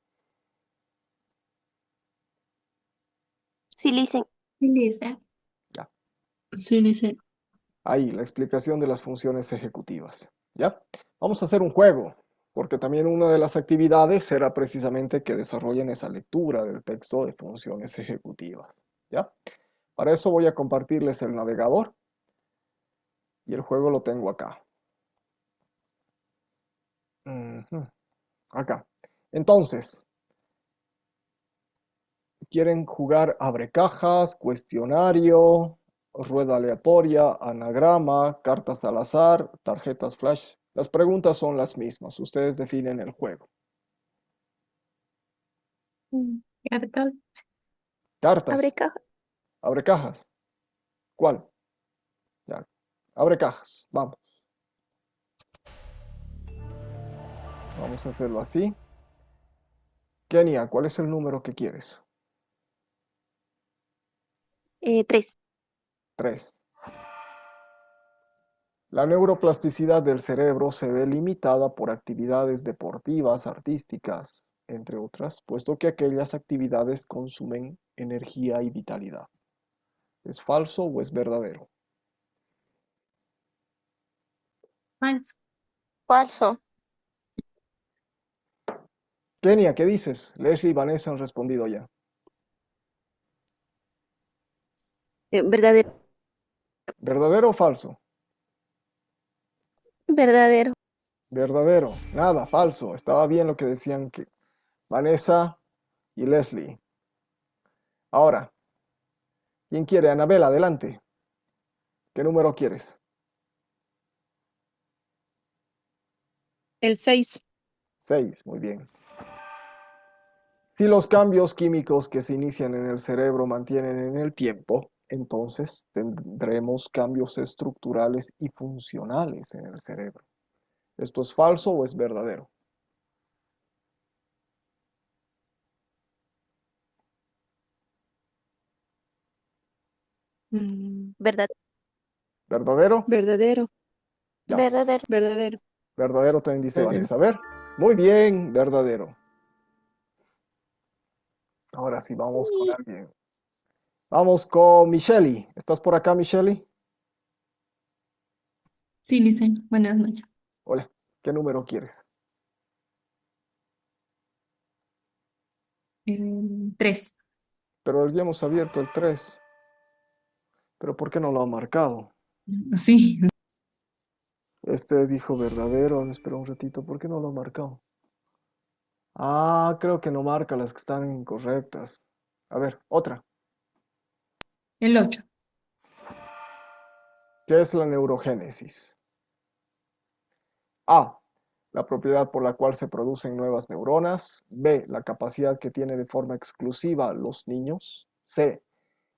Sí, Lisa. Lisa. Ya. Sí, dice. Ahí, la explicación de las funciones ejecutivas. ¿Ya? Vamos a hacer un juego, porque también una de las actividades será precisamente que desarrollen esa lectura del texto de funciones ejecutivas. ¿Ya? Para eso voy a compartirles el navegador y el juego lo tengo acá. Ujú, acá. Entonces, ¿quieren jugar abre cajas, cuestionario, rueda aleatoria, anagrama, cartas al azar, tarjetas flash? Las preguntas son las mismas. Ustedes definen el juego. ¿Cierto? Abre Cartas, caja. abre cajas. ¿Cuál? Ya. Abre cajas. Vamos. Vamos a hacerlo así. Kenia, ¿cuál es el número que quieres? 3. 3. La neuroplasticidad del cerebro se ve limitada por actividades deportivas, artísticas, entre otras, puesto que aquellas actividades consumen energía y vitalidad. ¿Es falso o es verdadero? Falso. Falso. Kenia, ¿qué dices? Leslie y Vanessa han respondido ya. Verdadero. ¿Verdadero o falso? Verdadero. Verdadero. Nada, falso. Estaba bien lo que decían que Vanessa y Leslie. Ahora, ¿quién quiere? Anabel, adelante. ¿Qué número quieres? El 6. 6, muy bien. Si los cambios químicos que se inician en el cerebro mantienen en el tiempo, entonces tendremos cambios estructurales y funcionales en el cerebro. ¿Esto es falso o es verdadero? Verdad. ¿Verdadero? Verdadero. Ya. Verdadero. Verdadero. Verdadero también dice Verdadero. Vanessa. A ver. Muy bien, verdadero. Ahora sí, vamos con alguien. Vamos con Michelle. ¿Estás por acá, Michelle? Sí, Licen, buenas noches. Hola. ¿Qué número quieres? 3. Pero ya hemos abierto el 3. ¿Pero por qué no lo ha marcado? Sí, Este dijo verdadero. Espera un ratito. ¿Por qué no lo ha marcado? Ah, creo que no marca las que están incorrectas. A ver, otra. el 8. ¿Qué es la neurogénesis? A. La propiedad por la cual se producen nuevas neuronas. B. La capacidad que tiene de forma exclusiva los niños. C.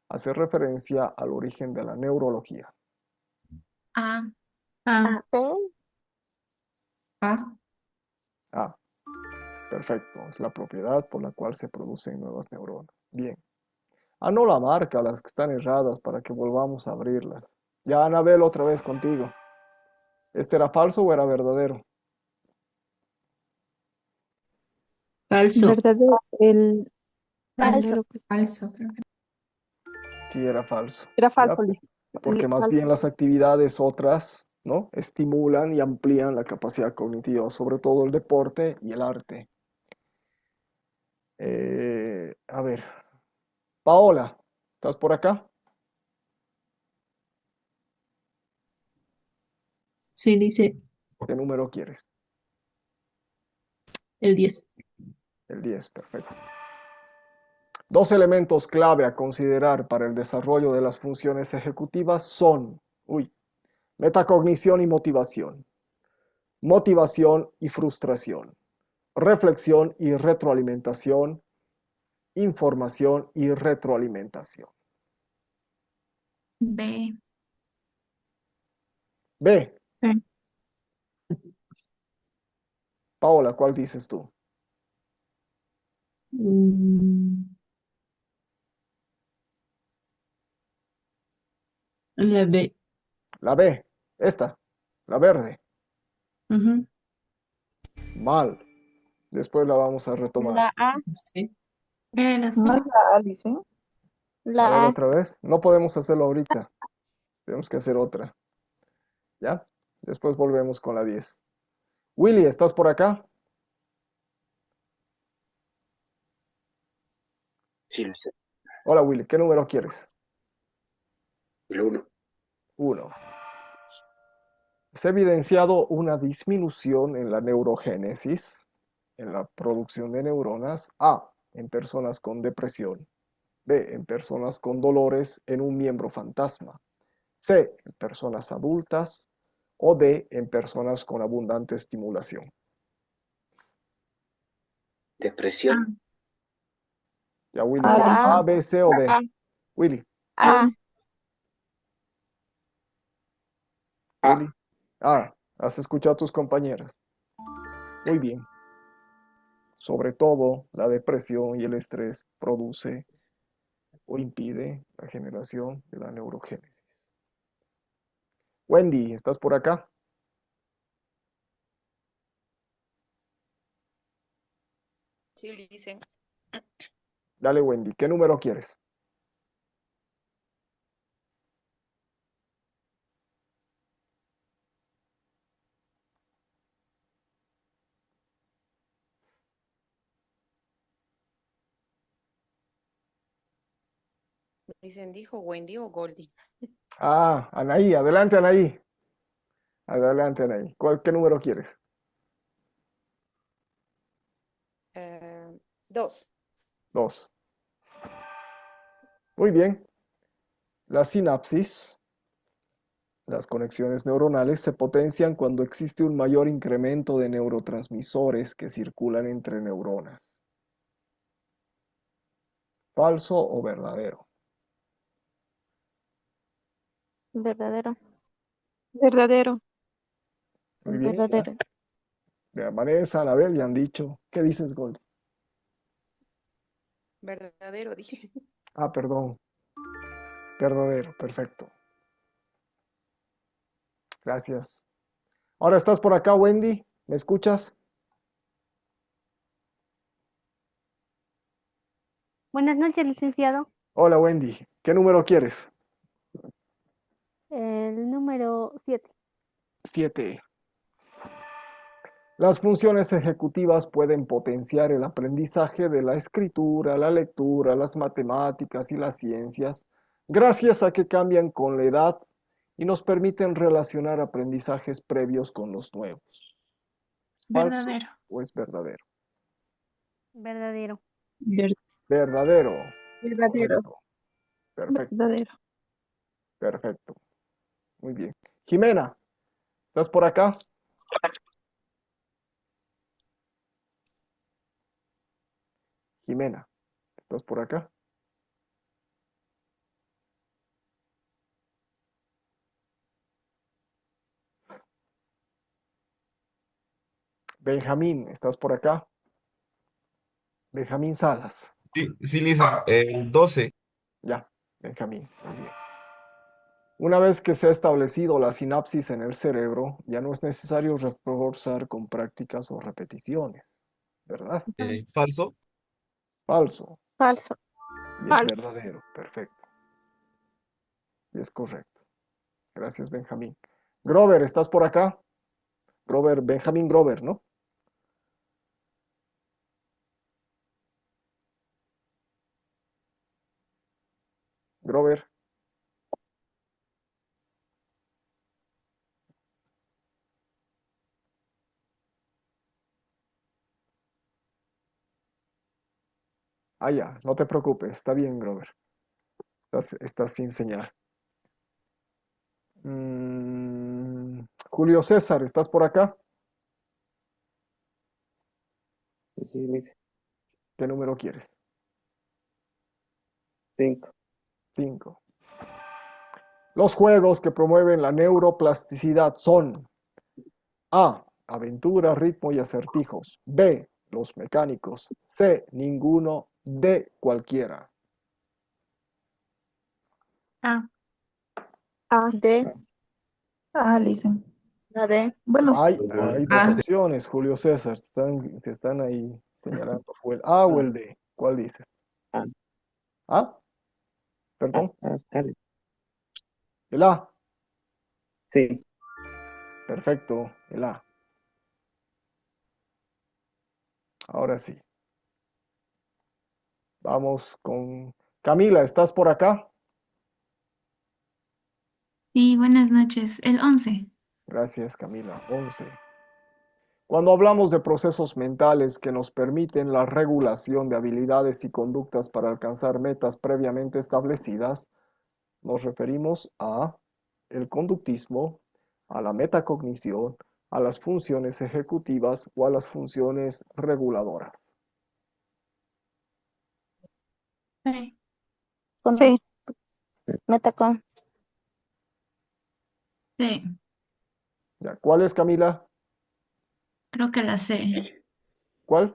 Hace referencia al origen de la neurología. A. Ah, A. A. Perfecto. Es la propiedad por la cual se producen nuevas neuronas. Bien. Ah, no la marca, las que están erradas, para que volvamos a abrirlas. Ya, Anabel, otra vez contigo. ¿Este era falso o era verdadero? Falso. Verdadero. Falso. Falso, creo que. Sí, era falso. Era ¿Ya? falso. Porque más Falso. bien las actividades otras, ¿no? Estimulan y amplían la capacidad cognitiva, sobre todo el deporte y el arte. A ver, Paola, ¿estás por acá? Sí, dice ¿Qué número quieres? el 10. El 10, perfecto. Dos elementos clave a considerar para el desarrollo de las funciones ejecutivas son, metacognición y motivación, motivación y frustración, reflexión y retroalimentación, información y retroalimentación. B. B. Sí. Paola, ¿cuál dices tú? La B. La B. Esta. La verde. Ujú. Mal. Después la vamos a retomar. La A. Sí. Era No así. es la Alice, ¿eh? A ver La A. otra vez. No podemos hacerlo ahorita. Tenemos que hacer otra. ¿Ya? Después volvemos con la 10. Willy, ¿estás por acá? Sí, lo sé. Hola Willy, ¿qué número quieres? El 1. 1. Se ha evidenciado una disminución en la neurogénesis, en la producción de neuronas, A, en personas con depresión, B, en personas con dolores en un miembro fantasma, C, en personas adultas, o D, en personas con abundante estimulación. Depresión. Ya, Willy, Ah, ¿cuál? listo. A, B, C o D. A. Willy, A. Willy. Ah, has escuchado a tus compañeras. Muy bien. Sobre todo, la depresión y el estrés produce o impide la generación de la neurogénesis. Wendy, ¿estás por acá? Sí, le dicen. Dale, Wendy, ¿qué número quieres? Dicen, dijo Wendy o Goldie. Ah, Anaí, adelante, Anaí. Adelante, Anaí. ¿Qué número quieres? 2. 2. Muy bien. La sinapsis, las conexiones neuronales, se potencian cuando existe un mayor incremento de neurotransmisores que circulan entre neuronas. ¿Falso o verdadero? Verdadero. Verdadero. Muy bien. Verdadero. Ya Vanessa, Anabel ya han dicho. ¿Qué dices, Gold? Verdadero, dije. Ah, perdón. Verdadero, perfecto. Gracias. Ahora estás por acá, Wendy. ¿Me escuchas? Buenas noches, licenciado. Hola, Wendy. ¿Qué número quieres? El número 7. 7. Las funciones ejecutivas pueden potenciar el aprendizaje de la escritura, la lectura, las matemáticas y las ciencias, gracias a que cambian con la edad y nos permiten relacionar aprendizajes previos con los nuevos. ¿Falso Verdadero. o es verdadero? Verdadero. Verdadero. Verdadero. Correcto. Perfecto, Verdadero. perfecto. Muy bien. Jimena, ¿estás por acá? Jimena, ¿estás por acá? Benjamín, ¿estás por acá? Benjamín Salas. Sí, sí, Lisa, el 12. Ya, Benjamín. Muy bien. Una vez que se ha establecido la sinapsis en el cerebro, ya no es necesario reforzar con prácticas o repeticiones, ¿verdad? Falso. Falso. Falso. Y es Falso. verdadero. Perfecto. Y es correcto. Gracias, Benjamín. Grover, ¿estás por acá? Grover, Benjamín Grover, ¿no? Grover. Ah, ya, no te preocupes, está bien, Grover. Estás sin señal. Julio César, ¿estás por acá? Sí, Lisa. ¿Qué número quieres? 5. 5. Los juegos que promueven la neuroplasticidad son A, aventura, ritmo y acertijos. B, los mecánicos. C, ninguno. D, cualquiera. A. A. D. Ah, listen. La D. Bueno, Hay dos opciones, Julio César. Te están ahí señalando. ¿O el A o el D? ¿Cuál dices? A. ¿A? ¿Perdón? Dale. ¿El A? Sí. Perfecto, el A. Ahora sí. Vamos con Camila, ¿estás por acá? Sí, buenas noches. El 11. Gracias, Camila. 11. Cuando hablamos de procesos mentales que nos permiten la regulación de habilidades y conductas para alcanzar metas previamente establecidas, nos referimos a el conductismo, a la metacognición, a las funciones ejecutivas o a las funciones reguladoras. Sí. Sí. Metacon. Sí, Ya, ¿cuál es, Camila? creo que la sé. ¿Cuál?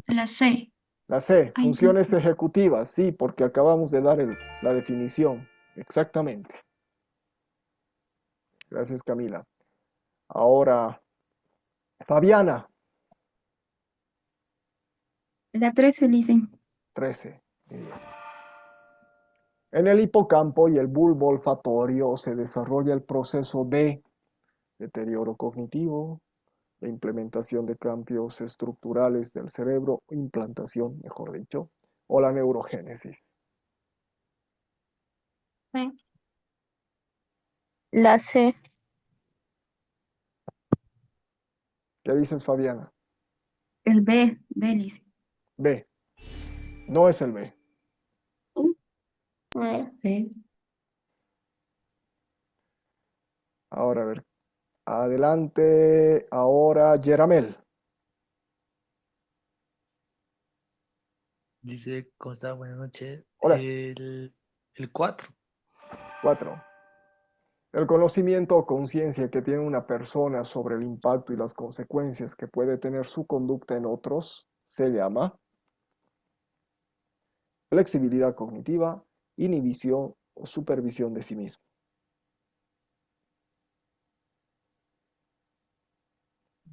La sé. La C, Ay, funciones ejecutivas, sí, porque acabamos de dar la definición. Exactamente. Gracias, Camila. Ahora, Fabiana, La 13, dicen. 13. Muy bien. En el hipocampo y el bulbo olfatorio se desarrolla el proceso de deterioro cognitivo, de implementación de cambios estructurales del cerebro, implantación, mejor dicho, o la neurogénesis. Sí. La C. ¿Qué dices, Fabiana? El B, dice. B. No es el B. Sí. Ahora, a ver. Adelante. Ahora, Yeramel. Dice, ¿cómo está? Buenas noches. Hola. El 4. 4. El conocimiento o conciencia que tiene una persona sobre el impacto y las consecuencias que puede tener su conducta en otros se llama flexibilidad cognitiva, inhibición o supervisión de sí mismo.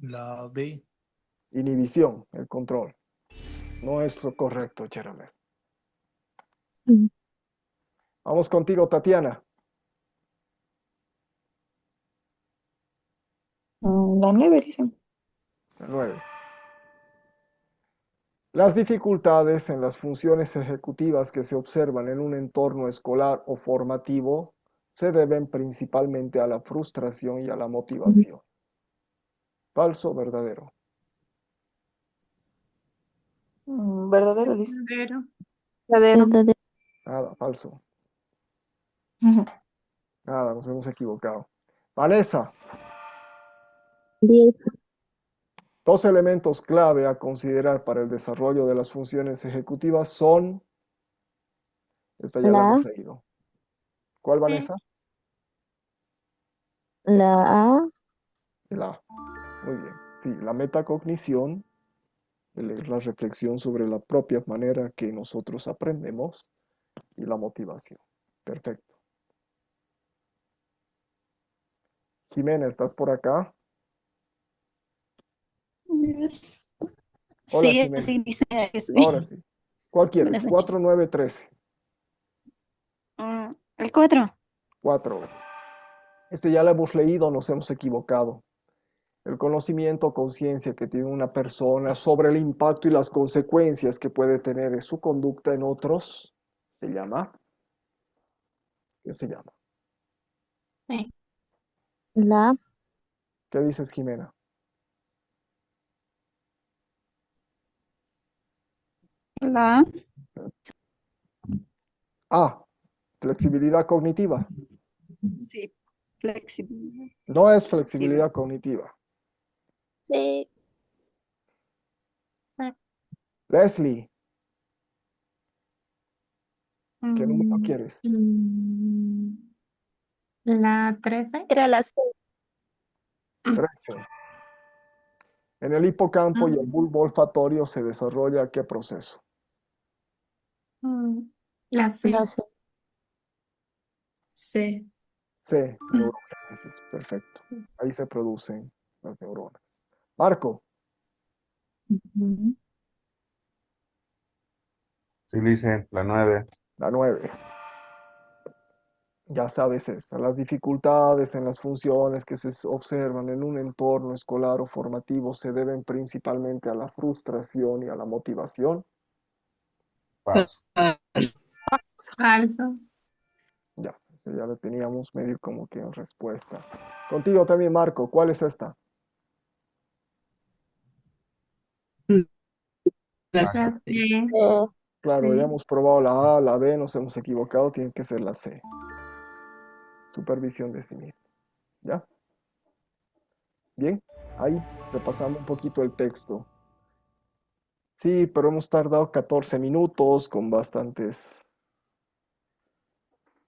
La B. Inhibición, el control. No es lo correcto, Yeramel. Vamos contigo, Tatiana. La 9, dicen. La 9. Las dificultades en las funciones ejecutivas que se observan en un entorno escolar o formativo se deben principalmente a la frustración y a la motivación. ¿Falso o verdadero? Verdadero, dice. Verdadero. Verdadero. Nada, falso. Nada, nos hemos equivocado. Vanessa, 10. 2 elementos clave a considerar para el desarrollo de las funciones ejecutivas son, esta ya la La hemos leído. ¿Cuál, Vanessa? A. La A. Muy bien. Sí, la metacognición, la reflexión sobre la propia manera que nosotros aprendemos y la motivación. Perfecto. Jimena, ¿estás por acá? Hola, Sí, Jimena. sí, dice eso. Ahora sí. ¿Cuál quieres? Buenas 4, noches. 9, 13. El 4. 4. Este ya lo hemos leído, nos hemos equivocado. El conocimiento o conciencia que tiene una persona sobre el impacto y las consecuencias que puede tener en su conducta en otros, se llama. ¿Qué se llama? Sí. La ¿Qué dices, Jimena? La A. Flexibilidad cognitiva. Sí, flexibilidad. No es flexibilidad cognitiva. C. Leslie, ¿qué número quieres? La 13. Era la C. 13. En el hipocampo y el bulbo olfatorio se desarrolla ¿qué proceso? La C. La C. C. C. Neurogénesis. Perfecto. Ahí se producen las neuronas. Marco, Sí, dice la 9. la 9. Ya sabes esta. Las dificultades en las funciones que se observan en un entorno escolar o formativo se deben principalmente a la frustración y a la motivación. Falso. Falso. Ya, Ese ya le teníamos medio como que en respuesta. Contigo también, Marco, ¿cuál es esta? La La C. C. Claro, ya Sí. hemos probado la A, la B, nos hemos equivocado, tiene que ser la C. Supervisión de sí mismo. ¿Ya? Bien, ahí repasando un poquito el texto. Sí, pero hemos tardado 14 minutos con bastantes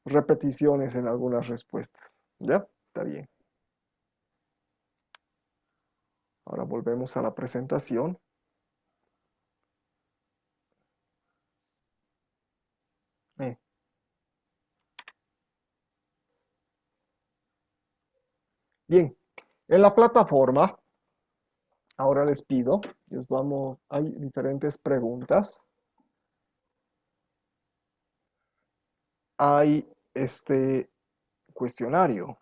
repeticiones en algunas respuestas. ¿Ya? Está bien. Ahora volvemos a la presentación. Eh, Bien, en la plataforma, ahora les pido, hay diferentes preguntas. Hay este cuestionario.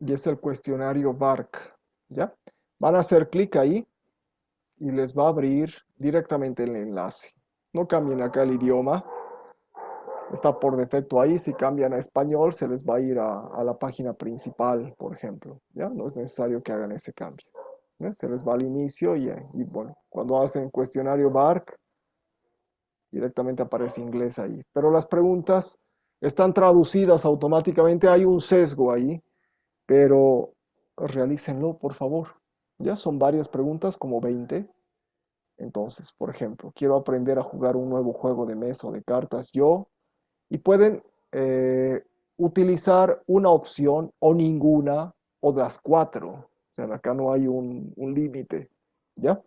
Y es el cuestionario BARC, ¿ya? Van a hacer clic ahí y les va a abrir directamente el enlace. No cambien acá el idioma, está por defecto ahí. Si cambian a español, se les va a ir a la página principal, por ejemplo, ¿ya? No es necesario que hagan ese cambio, ¿ya? Se les va al inicio y bueno, cuando hacen cuestionario BARC, directamente aparece inglés ahí. Pero las preguntas están traducidas automáticamente, hay un sesgo ahí, pero realícenlo, por favor. Ya son varias preguntas, como 20. Entonces, por ejemplo, quiero aprender a jugar un nuevo juego de mesa o de cartas yo, y pueden utilizar una opción o ninguna o las cuatro. O sea, acá no hay un límite, ¿ya?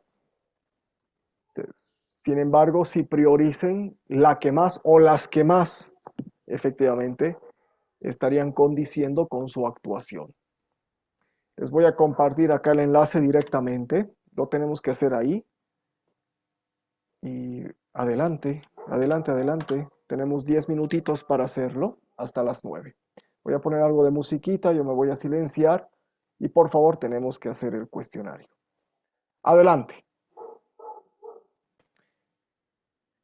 Entonces, sin embargo, si prioricen la que más o las que más, efectivamente, estarían condiciendo con su actuación. Les voy a compartir acá el enlace directamente. Lo tenemos que hacer ahí. Y adelante, adelante, adelante. Tenemos 10 minutitos para hacerlo hasta las 9. Voy a poner algo de musiquita, yo me voy a silenciar y por favor tenemos que hacer el cuestionario. Adelante.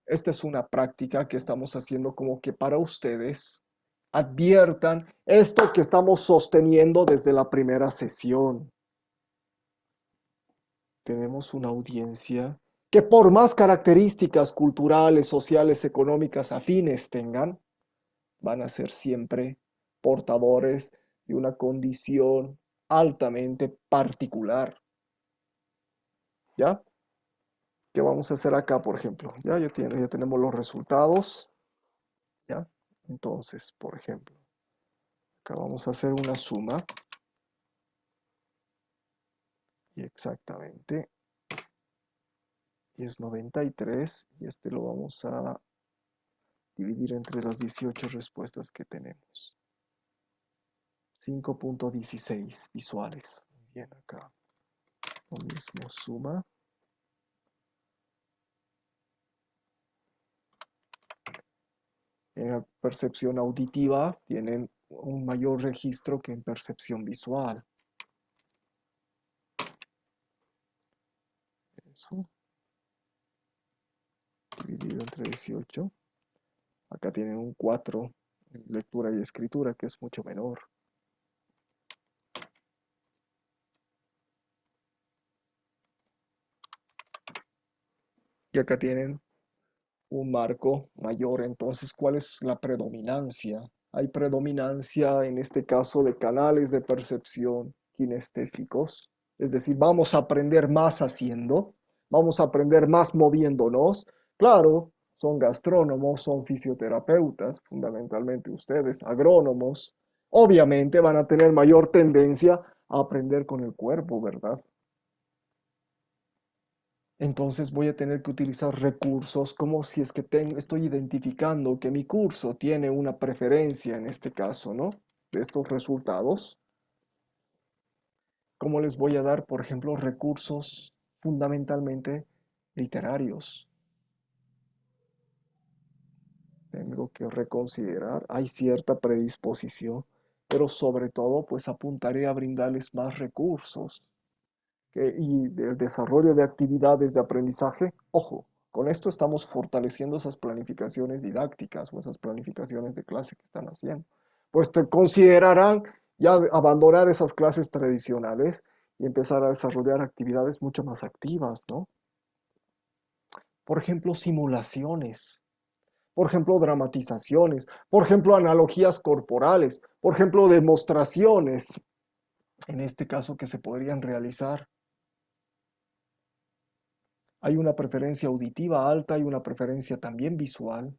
Esta es una práctica que estamos haciendo como que para ustedes adviertan esto que estamos sosteniendo desde la primera sesión. Tenemos una audiencia que por más características culturales, sociales, económicas afines tengan, van a ser siempre portadores de una condición altamente particular. ¿Ya? ¿Qué vamos a hacer acá, por ejemplo? Ya tenemos los resultados. ¿Ya? Entonces, por ejemplo, acá vamos a hacer una suma. Y exactamente. Y es 93. Y este lo vamos a dividir entre las 18 respuestas que tenemos. 5.16 visuales. Bien, acá. Lo mismo, suma. En la percepción auditiva tienen un mayor registro que en percepción visual. Eso. Dividido entre 18. Acá tienen un 4 en lectura y escritura, que es mucho menor. Y acá tienen un marco mayor. Entonces, ¿cuál es la predominancia? Hay predominancia en este caso de canales de percepción kinestésicos. Es decir, vamos a aprender más haciendo, vamos a aprender más moviéndonos. Claro, son gastrónomos, son fisioterapeutas, fundamentalmente ustedes, agrónomos. Obviamente van a tener mayor tendencia a aprender con el cuerpo, ¿verdad? Entonces voy a tener que utilizar recursos como si es que estoy identificando que mi curso tiene una preferencia en este caso, ¿no? De estos resultados. ¿Cómo les voy a dar, por ejemplo, recursos fundamentalmente literarios? Tengo que reconsiderar, hay cierta predisposición pero sobre todo pues apuntaré a brindarles más recursos y del desarrollo de actividades de aprendizaje. Ojo, con esto estamos fortaleciendo esas planificaciones didácticas o esas planificaciones de clase que están haciendo. Pues te considerarán ya abandonar esas clases tradicionales y empezar a desarrollar actividades mucho más activas, ¿no? Por ejemplo, simulaciones, por ejemplo, dramatizaciones, por ejemplo, analogías corporales, por ejemplo, demostraciones, en este caso que se podrían realizar. Hay una preferencia auditiva alta y una preferencia también visual,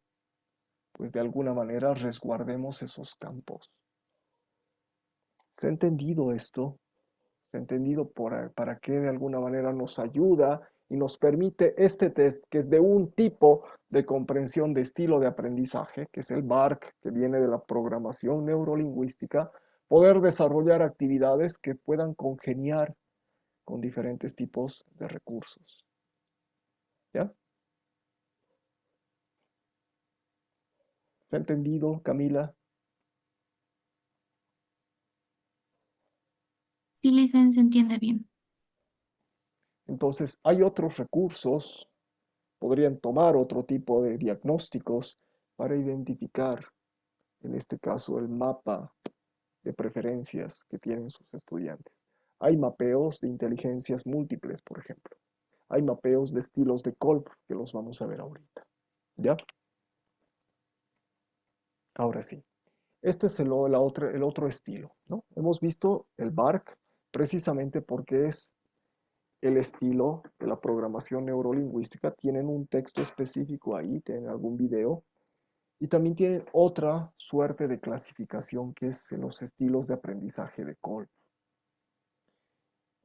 pues de alguna manera resguardemos esos campos. ¿Se ha entendido esto? ¿Se ha entendido para qué de alguna manera nos ayuda y nos permite este test, que es de un tipo de comprensión de estilo de aprendizaje, que es el BARC, que viene de la programación neurolingüística, poder desarrollar actividades que puedan congeniar con diferentes tipos de recursos? ¿Ya? ¿Se ha entendido, Camila? Sí, Licen, se entiende bien. Entonces, hay otros recursos, podrían tomar otro tipo de diagnósticos para identificar, en este caso, el mapa de preferencias que tienen sus estudiantes. Hay mapeos de inteligencias múltiples, por ejemplo. Hay mapeos de estilos de Kolb, que los vamos a ver ahorita. ¿Ya? Ahora sí. Este es el otro estilo, ¿no? Hemos visto el BARC precisamente porque es el estilo de la programación neurolingüística. Tienen un texto específico ahí, tienen algún video. Y también tienen otra suerte de clasificación que es en los estilos de aprendizaje de Kolb.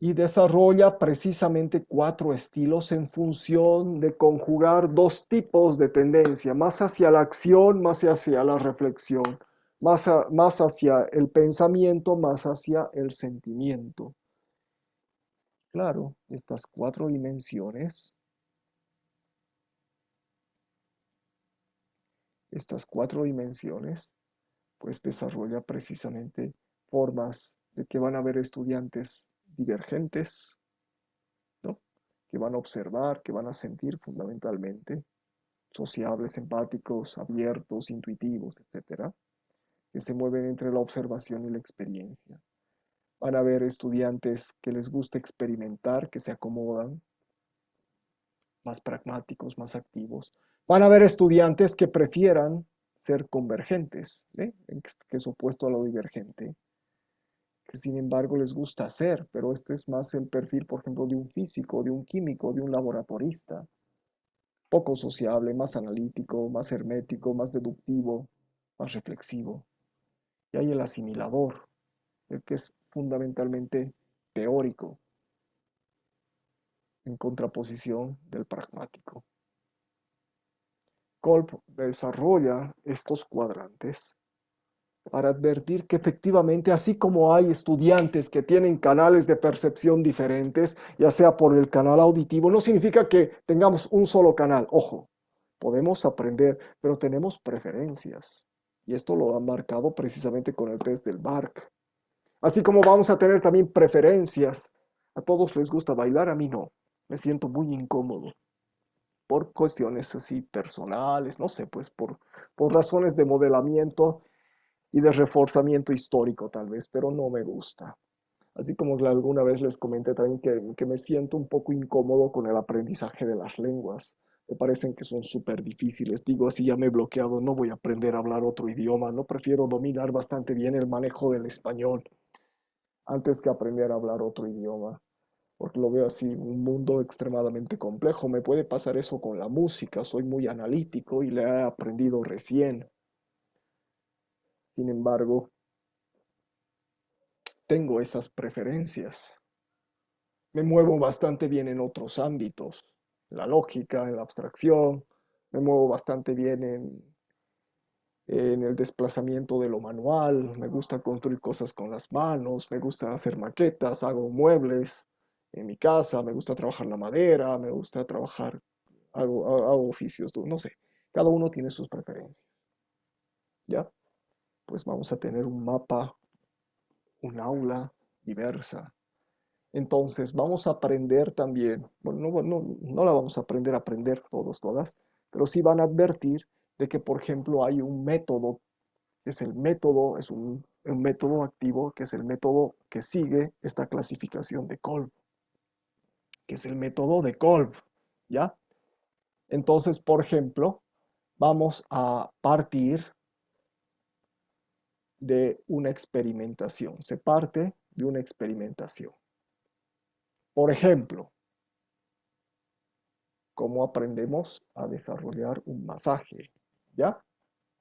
Y desarrolla precisamente 4 estilos en función de conjugar 2 tipos de tendencia, más hacia la acción, más hacia la reflexión, más hacia el pensamiento, más hacia el sentimiento. Claro, estas 4 dimensiones, pues desarrolla precisamente formas de que van a haber estudiantes divergentes, ¿no? Que van a observar, que van a sentir fundamentalmente, sociables, empáticos, abiertos, intuitivos, etcétera, que se mueven entre la observación y la experiencia. Van a haber estudiantes que les gusta experimentar, que se acomodan, más pragmáticos, más activos. Van a haber estudiantes que prefieran ser convergentes, que es opuesto a lo divergente, que sin embargo les gusta hacer, pero este es más el perfil, por ejemplo, de un físico, de un químico, de un laboratorista, poco sociable, más analítico, más hermético, más deductivo, más reflexivo. Y hay el asimilador, el que es fundamentalmente teórico, en contraposición del pragmático. Kolb desarrolla estos cuadrantes para advertir que efectivamente, así como hay estudiantes que tienen canales de percepción diferentes, ya sea por el canal auditivo, no significa que tengamos un solo canal. Ojo, podemos aprender, pero tenemos preferencias. Y esto lo han marcado precisamente con el test del BARC. Así como vamos a tener también preferencias. A todos les gusta bailar, a mí no. Me siento muy incómodo. Por cuestiones así personales, no sé, pues por razones de modelamiento y de reforzamiento histórico tal vez, pero no me gusta. Así como alguna vez les comenté también que me siento un poco incómodo con el aprendizaje de las lenguas. Me parecen que son súper difíciles. Digo, así ya me he bloqueado, no voy a aprender a hablar otro idioma, no prefiero dominar bastante bien el manejo del español antes que aprender a hablar otro idioma, porque lo veo así, un mundo extremadamente complejo. Me puede pasar eso con la música, soy muy analítico y le he aprendido recién. Sin embargo, tengo esas preferencias. Me muevo bastante bien en otros ámbitos, en la lógica, en la abstracción, me muevo bastante bien en el desplazamiento de lo manual, me gusta construir cosas con las manos, me gusta hacer maquetas, hago muebles en mi casa, me gusta trabajar la madera, me gusta trabajar, hago oficios, no sé, cada uno tiene sus preferencias. ¿Ya? Pues vamos a tener un mapa un aula diversa. Entonces vamos a aprender también, bueno, no la vamos a aprender todos, todas, pero sí van a advertir de que, por ejemplo, hay un método, que es el método, es un método activo, que es el método que sigue esta clasificación de Kolb, que es el método de Kolb, ¿ya? Entonces, por ejemplo, vamos a partir de una experimentación. Se parte de una experimentación. Por ejemplo, ¿cómo aprendemos a desarrollar un masaje? ¿Ya?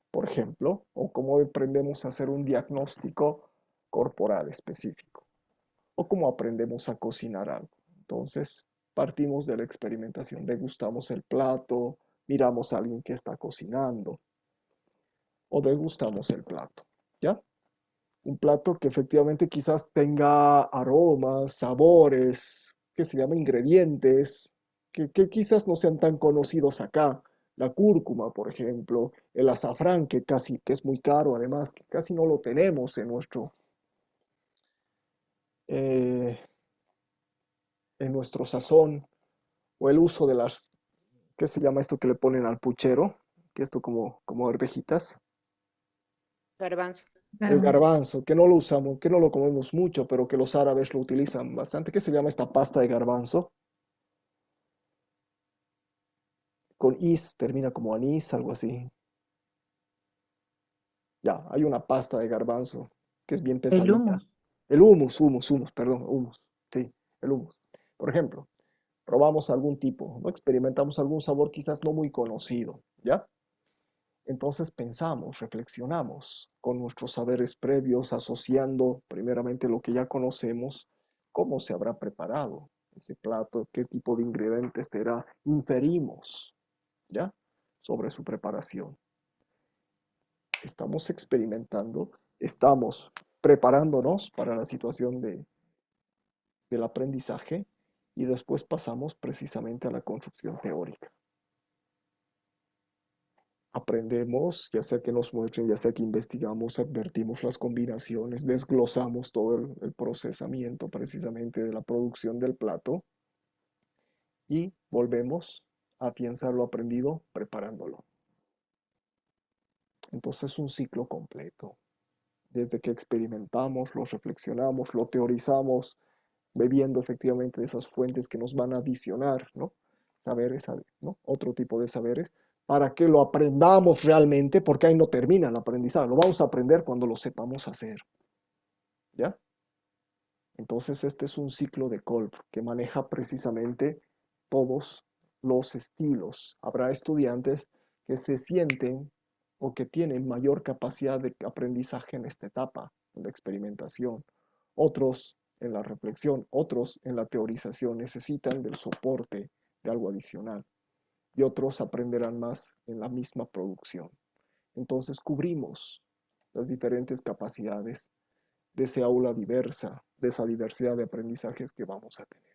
Por ejemplo, o cómo aprendemos a hacer un diagnóstico corporal específico, o cómo aprendemos a cocinar algo. Entonces, partimos de la experimentación, degustamos el plato, miramos a alguien que está cocinando, o degustamos el plato, ¿ya? Un plato que efectivamente quizás tenga aromas, sabores, que se llama ingredientes, que quizás no sean tan conocidos acá. La cúrcuma, por ejemplo, el azafrán, que que es muy caro, además, que casi no lo tenemos eh, en nuestro sazón, o el uso de ¿qué se llama esto que le ponen al puchero? Que esto como arvejitas. Garbanzo. El garbanzo, que no lo usamos, que no lo comemos mucho, pero que los árabes lo utilizan bastante. ¿Qué se llama esta pasta de garbanzo? Con is, termina como anís, algo así. Ya, hay una pasta de garbanzo que es bien El pesadita. hummus. El hummus, perdón, hummus. Sí, el hummus. Por ejemplo, probamos algún tipo, ¿no? Experimentamos algún sabor quizás no muy conocido, ¿ya? Entonces pensamos, reflexionamos con nuestros saberes previos, asociando primeramente lo que ya conocemos, cómo se habrá preparado ese plato, qué tipo de ingredientes será, inferimos, ¿ya? Sobre su preparación. Estamos experimentando, estamos preparándonos para la situación del aprendizaje y después pasamos precisamente a la construcción teórica. Aprendemos, ya sea que nos muestren, ya sea que investigamos, advertimos las combinaciones, desglosamos todo el procesamiento precisamente de la producción del plato y volvemos a pensar lo aprendido preparándolo. Entonces es un ciclo completo. Desde que experimentamos, lo reflexionamos, lo teorizamos, bebiendo efectivamente de esas fuentes que nos van a adicionar, ¿no? Saberes, ¿no? Otro tipo de saberes, para que lo aprendamos realmente, porque ahí no termina el aprendizaje, lo vamos a aprender cuando lo sepamos hacer, ¿ya? Entonces este es un ciclo de Kolb que maneja precisamente todos los estilos. Habrá estudiantes que se sienten o que tienen mayor capacidad de aprendizaje en esta etapa, en la experimentación. Otros en la reflexión, otros en la teorización necesitan del soporte de algo adicional y otros aprenderán más en la misma producción. Entonces cubrimos las diferentes capacidades de ese aula diversa, de esa diversidad de aprendizajes que vamos a tener.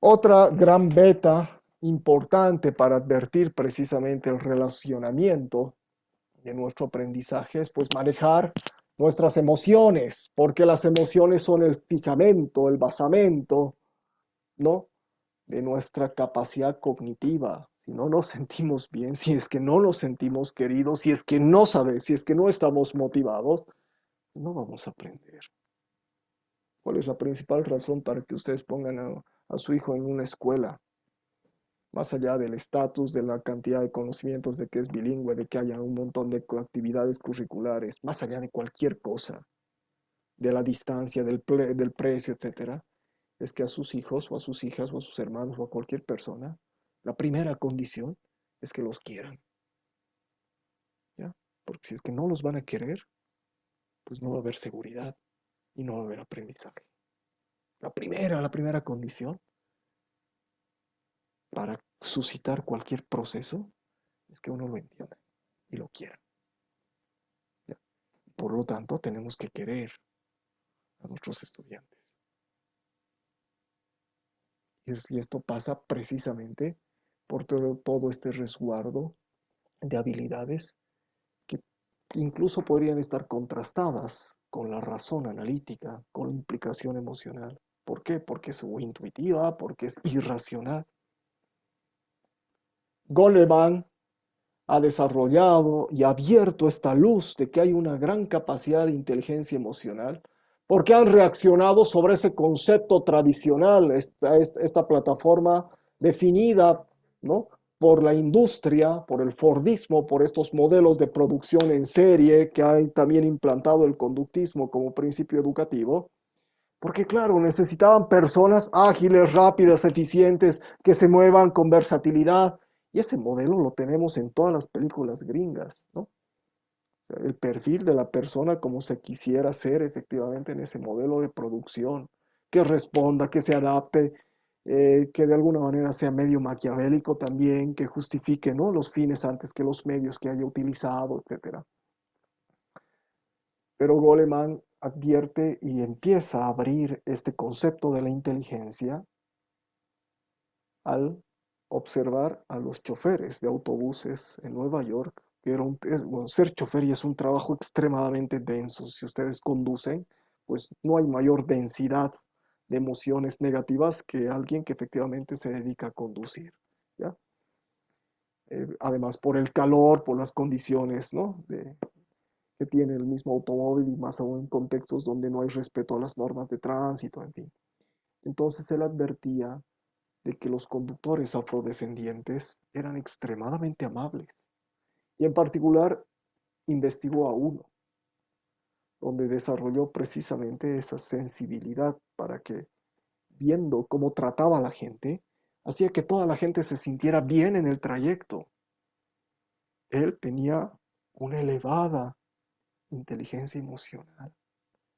Otra gran beta importante para advertir precisamente el relacionamiento de nuestro aprendizaje es pues manejar nuestras emociones, porque las emociones son el fundamento, el basamento, ¿no? De nuestra capacidad cognitiva. Si no nos sentimos bien, si es que no nos sentimos queridos, si es que no sabemos, si es que no estamos motivados, no vamos a aprender. ¿Cuál es la principal razón para que ustedes pongan a su hijo en una escuela? Más allá del estatus, de la cantidad de conocimientos, de que es bilingüe, de que haya un montón de actividades curriculares, más allá de cualquier cosa, de la distancia, del precio, etcétera, es que a sus hijos o a sus hijas o a sus hermanos o a cualquier persona, la primera condición es que los quieran. ¿Ya? Porque si es que no los van a querer, pues no va a haber seguridad y no va a haber aprendizaje. La primera condición para suscitar cualquier proceso es que uno lo entienda y lo quiera. ¿Ya? Por lo tanto, tenemos que querer a nuestros estudiantes. Y esto pasa precisamente por todo este resguardo de habilidades que incluso podrían estar contrastadas con la razón analítica, con la implicación emocional. ¿Por qué? Porque es intuitiva, porque es irracional. Goleman ha desarrollado y abierto esta luz de que hay una gran capacidad de inteligencia emocional, porque han reaccionado sobre ese concepto tradicional, esta plataforma definida, ¿no?, por la industria, por el Fordismo, por estos modelos de producción en serie que han también implantado el conductismo como principio educativo. Porque claro, necesitaban personas ágiles, rápidas, eficientes, que se muevan con versatilidad. Y ese modelo lo tenemos en todas las películas gringas, ¿no? El perfil de la persona como se quisiera ser efectivamente en ese modelo de producción, que responda, que se adapte, que de alguna manera sea medio maquiavélico también, que justifique, ¿no?, los fines antes que los medios que haya utilizado, etc. Pero Goleman advierte y empieza a abrir este concepto de la inteligencia al observar a los choferes de autobuses en Nueva York, que bueno, ser chofer y es un trabajo extremadamente denso. Si ustedes conducen, pues no hay mayor densidad de emociones negativas que alguien que efectivamente se dedica a conducir, ¿ya? Además, por el calor, por las condiciones, ¿no?, que tiene el mismo automóvil y más aún en contextos donde no hay respeto a las normas de tránsito, en fin. Entonces él advertía de que los conductores afrodescendientes eran extremadamente amables y en particular investigó a uno, donde desarrolló precisamente esa sensibilidad para que, viendo cómo trataba a la gente, hacía que toda la gente se sintiera bien en el trayecto. Él tenía una elevada inteligencia emocional,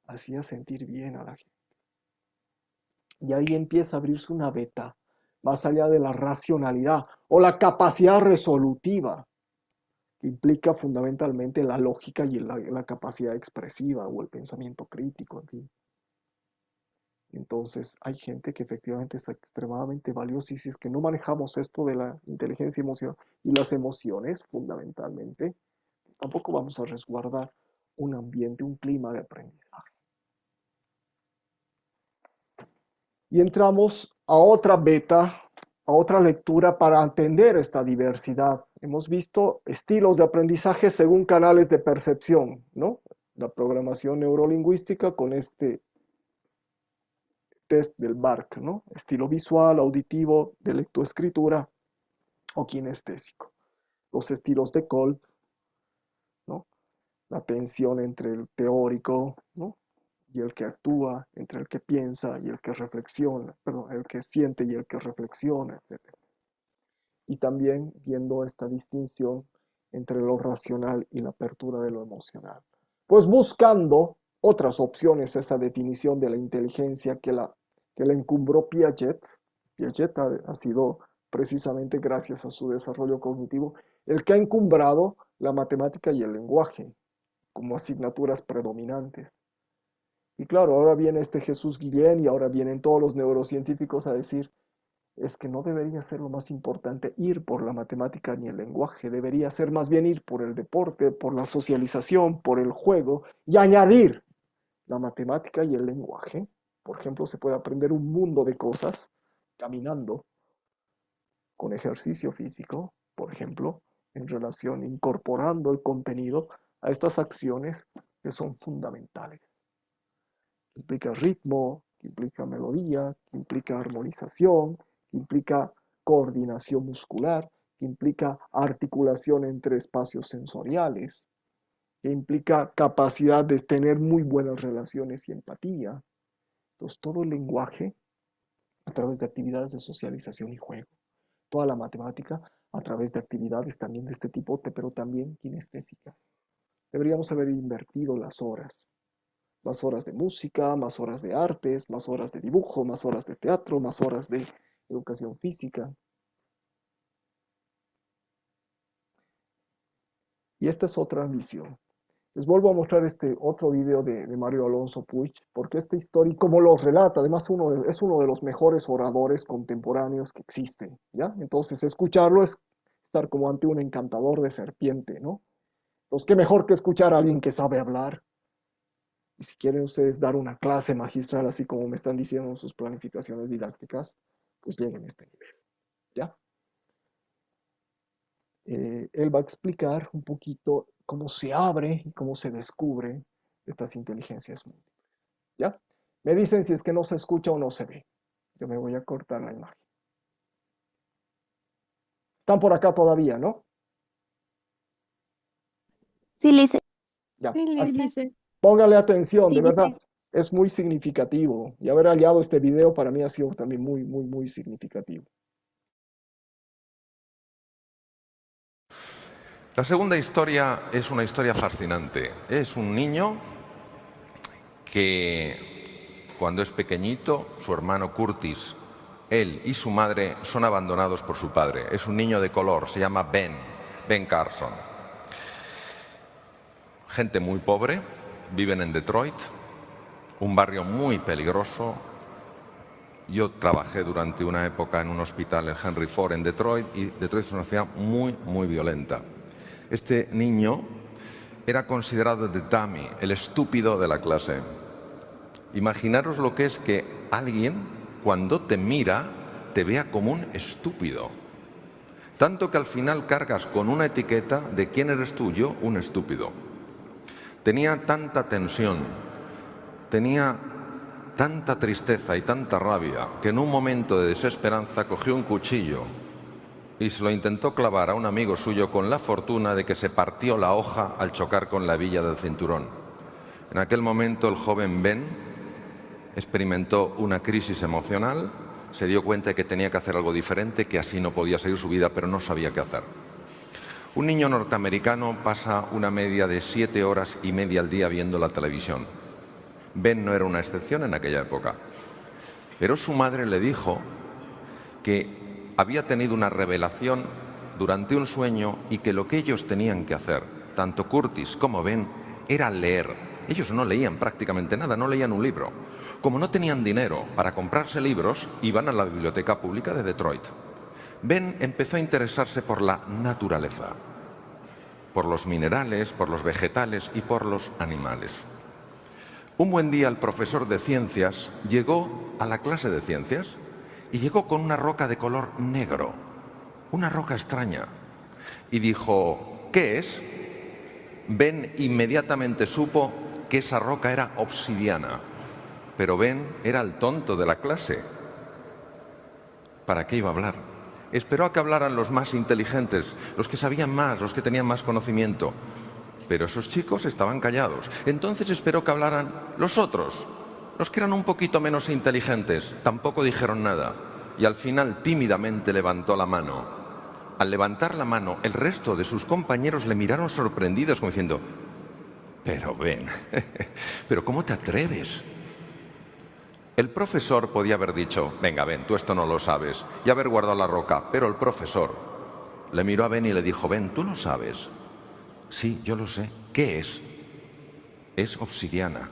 hacía sentir bien a la gente. Y ahí empieza a abrirse una beta, más allá de la racionalidad o la capacidad resolutiva, que implica fundamentalmente la lógica y la capacidad expresiva o el pensamiento crítico, en fin. Entonces hay gente que efectivamente es extremadamente valiosa y si es que no manejamos esto de la inteligencia emocional y las emociones fundamentalmente, pues tampoco vamos a resguardar un ambiente, un clima de aprendizaje. Y entramos a otra beta, a otra lectura para entender esta diversidad. Hemos visto estilos de aprendizaje según canales de percepción, ¿no? La programación neurolingüística con este test del BARC, ¿no? Estilo visual, auditivo, de lectoescritura o kinestésico. Los estilos de Kolb, ¿no? La tensión entre el teórico, ¿no?, y el que actúa, entre el que piensa y el que reflexiona, perdón, el que siente y el que reflexiona, etc. Y también viendo esta distinción entre lo racional y la apertura de lo emocional. Pues buscando otras opciones, esa definición de la inteligencia que la encumbró Piaget. Piaget ha sido precisamente gracias a su desarrollo cognitivo el que ha encumbrado la matemática y el lenguaje como asignaturas predominantes. Y claro, ahora viene este Jesús Guillén y ahora vienen todos los neurocientíficos a decir, es que no debería ser lo más importante ir por la matemática ni el lenguaje, debería ser más bien ir por el deporte, por la socialización, por el juego y añadir la matemática y el lenguaje. Por ejemplo, se puede aprender un mundo de cosas caminando, con ejercicio físico, por ejemplo, en relación, incorporando el contenido a estas acciones que son fundamentales. Que implica ritmo, que implica melodía, que implica armonización, que implica coordinación muscular, que implica articulación entre espacios sensoriales, que implica capacidad de tener muy buenas relaciones y empatía. Entonces, todo el lenguaje a través de actividades de socialización y juego. Toda la matemática a través de actividades también de este tipo, pero también kinestésicas. Deberíamos haber invertido las horas. Más horas de música, más horas de artes, más horas de dibujo, más horas de teatro, más horas de educación física. Y esta es otra visión. Les vuelvo a mostrar este otro video de Mario Alonso Puig, porque esta historia, como lo relata, además es uno de los mejores oradores contemporáneos que existen, ¿ya? Entonces, escucharlo es estar como ante un encantador de serpiente, ¿no? Entonces, qué mejor que escuchar a alguien que sabe hablar. Y si quieren ustedes dar una clase magistral, así como me están diciendo en sus planificaciones didácticas, pues lleguen a este nivel, ¿ya? Él va a explicar un poquito cómo se abre y cómo se descubre estas inteligencias múltiples, ¿ya? Me dicen si es que no se escucha o no se ve. Yo me voy a cortar la imagen. Están por acá todavía, ¿no? Sí, Lice. Ya. Sí, Lice. Póngale atención, Sí, de verdad. dice. Es muy significativo. Y haber hallado este video para mí ha sido también muy, muy, muy significativo. La segunda historia es una historia fascinante. Es un niño que cuando es pequeñito, su hermano Curtis, él y su madre son abandonados por su padre. Es un niño de color, se llama Ben Carson. Gente muy pobre, viven en Detroit, un barrio muy peligroso. Yo trabajé durante una época en un hospital en Henry Ford en Detroit, y Detroit es una ciudad muy, muy violenta. Este niño era considerado the dummy, el estúpido de la clase. Imaginaros lo que es que alguien, cuando te mira, te vea como un estúpido. Tanto que al final cargas con una etiqueta de quién eres tú, yo, un estúpido. Tenía tanta tensión, tenía tanta tristeza y tanta rabia, que en un momento de desesperanza cogió un cuchillo y se lo intentó clavar a un amigo suyo, con la fortuna de que se partió la hoja al chocar con la hebilla del cinturón. En aquel momento el joven Ben experimentó una crisis emocional, se dio cuenta de que tenía que hacer algo diferente, que así no podía seguir su vida, pero no sabía qué hacer. Un niño norteamericano pasa una media de 7 horas y media al día viendo la televisión. Ben no era una excepción en aquella época, pero su madre le dijo que había tenido una revelación durante un sueño y que lo que ellos tenían que hacer, tanto Curtis como Ben, era leer. Ellos no leían prácticamente nada, no leían un libro. Como no tenían dinero para comprarse libros, iban a la biblioteca pública de Detroit. Ben empezó a interesarse por la naturaleza, por los minerales, por los vegetales y por los animales. Un buen día el profesor de ciencias llegó a la clase de ciencias y llegó con una roca de color negro, una roca extraña, y dijo, ¿qué es? Ben inmediatamente supo que esa roca era obsidiana, pero Ben era el tonto de la clase. ¿Para qué iba a hablar? Esperó a que hablaran los más inteligentes, los que sabían más, los que tenían más conocimiento. Pero esos chicos estaban callados. Entonces esperó que hablaran los otros, los que eran un poquito menos inteligentes. Tampoco dijeron nada. Y al final tímidamente levantó la mano. Al levantar la mano, el resto de sus compañeros le miraron sorprendidos, como diciendo, pero Ben, ¿pero cómo te atreves? El profesor podía haber dicho, venga Ben, tú esto no lo sabes, y haber guardado la roca. Pero el profesor le miró a Ben y le dijo, Ben, ¿tú lo sabes? Sí, yo lo sé. ¿Qué es? Es obsidiana.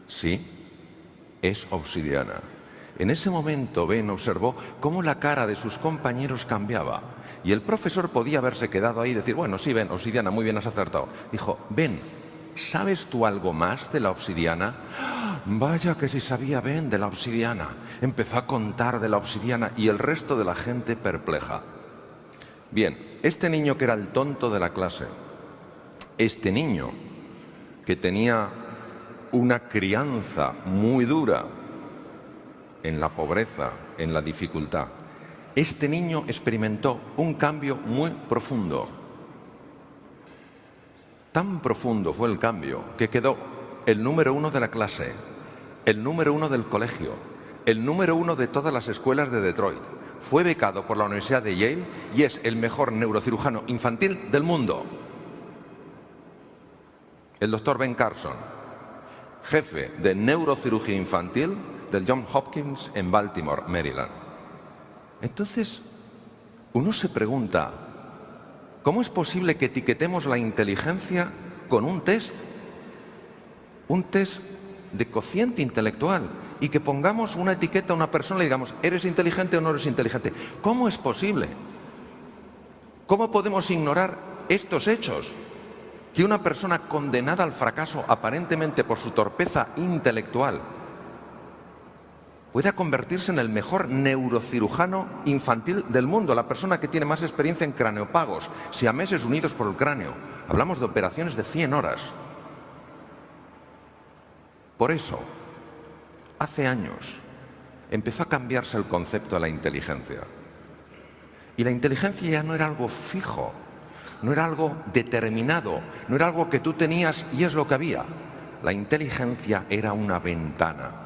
Sí, es obsidiana. En ese momento Ben observó cómo la cara de sus compañeros cambiaba. Y el profesor podía haberse quedado ahí y decir, bueno, sí, Ben, obsidiana, muy bien, has acertado. Dijo, Ben, ¿sabes tú algo más de la obsidiana? Vaya que sí sabía Ben de la obsidiana. Empezó a contar de la obsidiana y el resto de la gente perpleja. Bien, este niño que era el tonto de la clase, este niño que tenía una crianza muy dura en la pobreza, en la dificultad, este niño experimentó un cambio muy profundo. Tan profundo fue el cambio que quedó el número 1 de la clase, el número 1 del colegio, el número 1 de todas las escuelas de Detroit. Fue becado por la Universidad de Yale y es el mejor neurocirujano infantil del mundo. El doctor Ben Carson, jefe de neurocirugía infantil del Johns Hopkins en Baltimore, Maryland. Entonces, uno se pregunta, ¿cómo es posible que etiquetemos la inteligencia con un test? Un test de cociente intelectual y que pongamos una etiqueta a una persona y digamos, ¿eres inteligente o no eres inteligente? ¿Cómo es posible? ¿Cómo podemos ignorar estos hechos? que una persona condenada al fracaso aparentemente por su torpeza intelectual pueda convertirse en el mejor neurocirujano infantil del mundo, la persona que tiene más experiencia en craneopagos, siameses unidos por el cráneo. Hablamos de operaciones de 100 horas. Por eso, hace años, empezó a cambiarse el concepto de la inteligencia. Y la inteligencia ya no era algo fijo, no era algo determinado, no era algo que tú tenías y es lo que había. La inteligencia era una ventana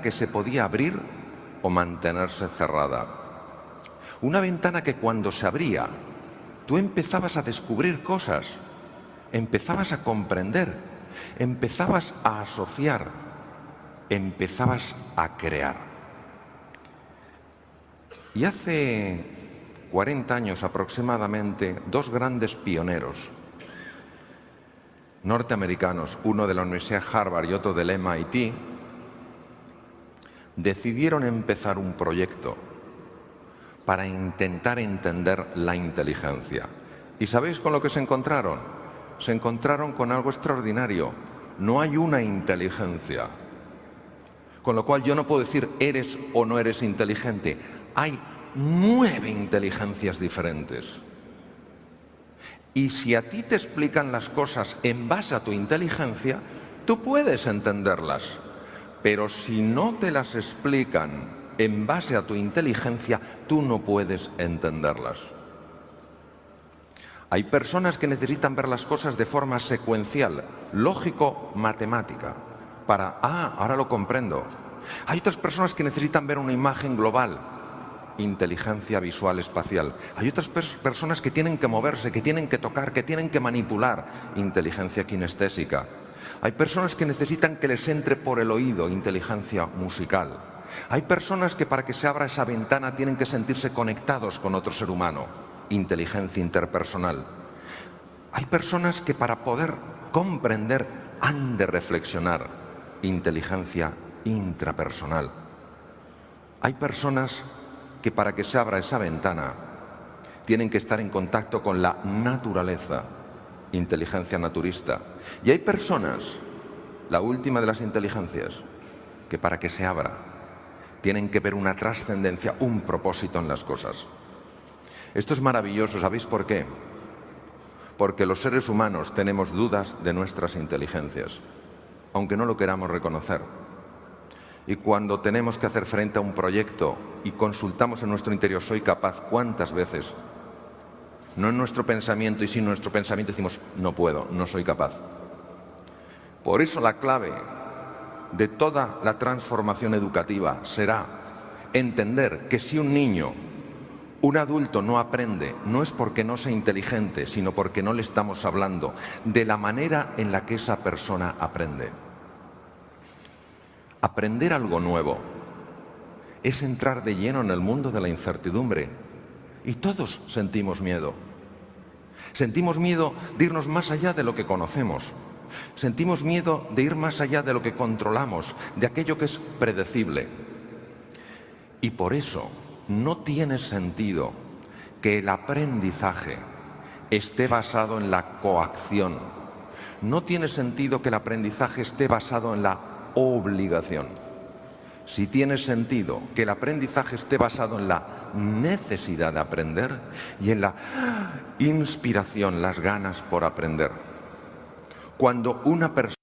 que se podía abrir o mantenerse cerrada. Una ventana que cuando se abría, tú empezabas a descubrir cosas, empezabas a comprender, empezabas a asociar, empezabas a crear. Y hace 40 años aproximadamente, dos grandes pioneros norteamericanos, uno de la Universidad de Harvard y otro del MIT, decidieron empezar un proyecto para intentar entender la inteligencia. ¿Y sabéis con lo que se encontraron? Se encontraron con algo extraordinario. No hay una inteligencia. Con lo cual yo no puedo decir eres o no eres inteligente. Hay 9 inteligencias diferentes. Y si a ti te explican las cosas en base a tu inteligencia, tú puedes entenderlas. Pero si no te las explican en base a tu inteligencia, tú no puedes entenderlas. Hay personas que necesitan ver las cosas de forma secuencial, lógico-matemática, para, ahora lo comprendo. Hay otras personas que necesitan ver una imagen global, inteligencia visual espacial. Hay otras personas que tienen que moverse, que tienen que tocar, que tienen que manipular, inteligencia kinestésica. Hay personas que necesitan que les entre por el oído, inteligencia musical. Hay personas que para que se abra esa ventana tienen que sentirse conectados con otro ser humano, inteligencia interpersonal. Hay personas que para poder comprender han de reflexionar, inteligencia intrapersonal. Hay personas que para que se abra esa ventana tienen que estar en contacto con la naturaleza, inteligencia naturista. Y hay personas, la última de las inteligencias, que para que se abra tienen que ver una trascendencia, un propósito en las cosas. Esto es maravilloso, ¿sabéis por qué? Porque los seres humanos tenemos dudas de nuestras inteligencias, aunque no lo queramos reconocer. Y cuando tenemos que hacer frente a un proyecto y consultamos en nuestro interior, ¿soy capaz? ¿Cuántas veces? No en nuestro pensamiento, y sin nuestro pensamiento decimos, no puedo, no soy capaz. Por eso la clave de toda la transformación educativa será entender que si un niño, un adulto no aprende, no es porque no sea inteligente, sino porque no le estamos hablando de la manera en la que esa persona aprende. Aprender algo nuevo es entrar de lleno en el mundo de la incertidumbre. Y todos sentimos miedo. Sentimos miedo de irnos más allá de lo que conocemos. Sentimos miedo de ir más allá de lo que controlamos, de aquello que es predecible. Y por eso no tiene sentido que el aprendizaje esté basado en la coacción. No tiene sentido que el aprendizaje esté basado en la obligación. Sí tiene sentido que el aprendizaje esté basado en la necesidad de aprender y en la inspiración, las ganas por aprender. Cuando una persona...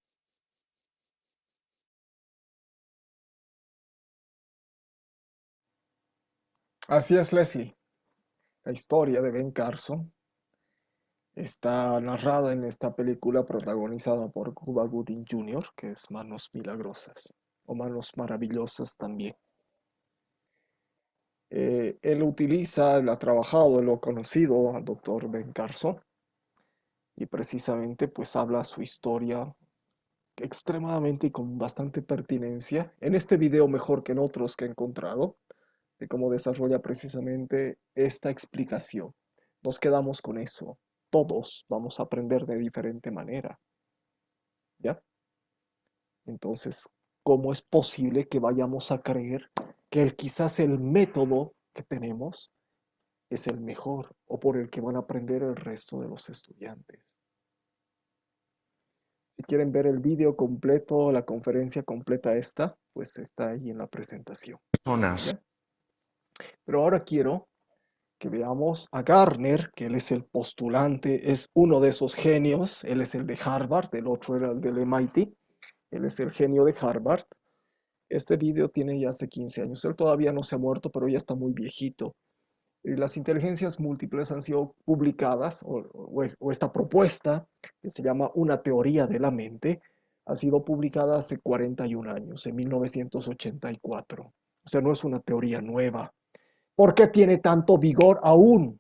Así es, Leslie. La historia de Ben Carson está narrada en esta película protagonizada por Cuba Gooding Jr., que es Manos Milagrosas, o Manos Maravillosas también. Él utiliza, él ha trabajado, él lo ha conocido al doctor Ben Carson, y precisamente pues habla su historia extremadamente y con bastante pertinencia, en este video mejor que en otros que he encontrado, de cómo desarrolla precisamente esta explicación. Nos quedamos con eso. Todos vamos a aprender de diferente manera. ¿Ya? Entonces, ¿cómo es posible que vayamos a creer que quizás el método que tenemos es el mejor o por el que van a aprender el resto de los estudiantes? quieren ver el vídeo completo, la conferencia completa esta, pues está ahí en la presentación. ¿Ya? Pero ahora quiero que veamos a Garner, que él es el postulante, es uno de esos genios, él es el de Harvard, el otro era el del MIT, él es el genio de Harvard. Este vídeo tiene ya hace 15 años, él todavía no se ha muerto, pero ya está muy viejito. Y las inteligencias múltiples han sido publicadas, o esta propuesta, que se llama Una teoría de la mente, ha sido publicada hace 41 años, en 1984. O sea, no es una teoría nueva. ¿Por qué tiene tanto vigor aún?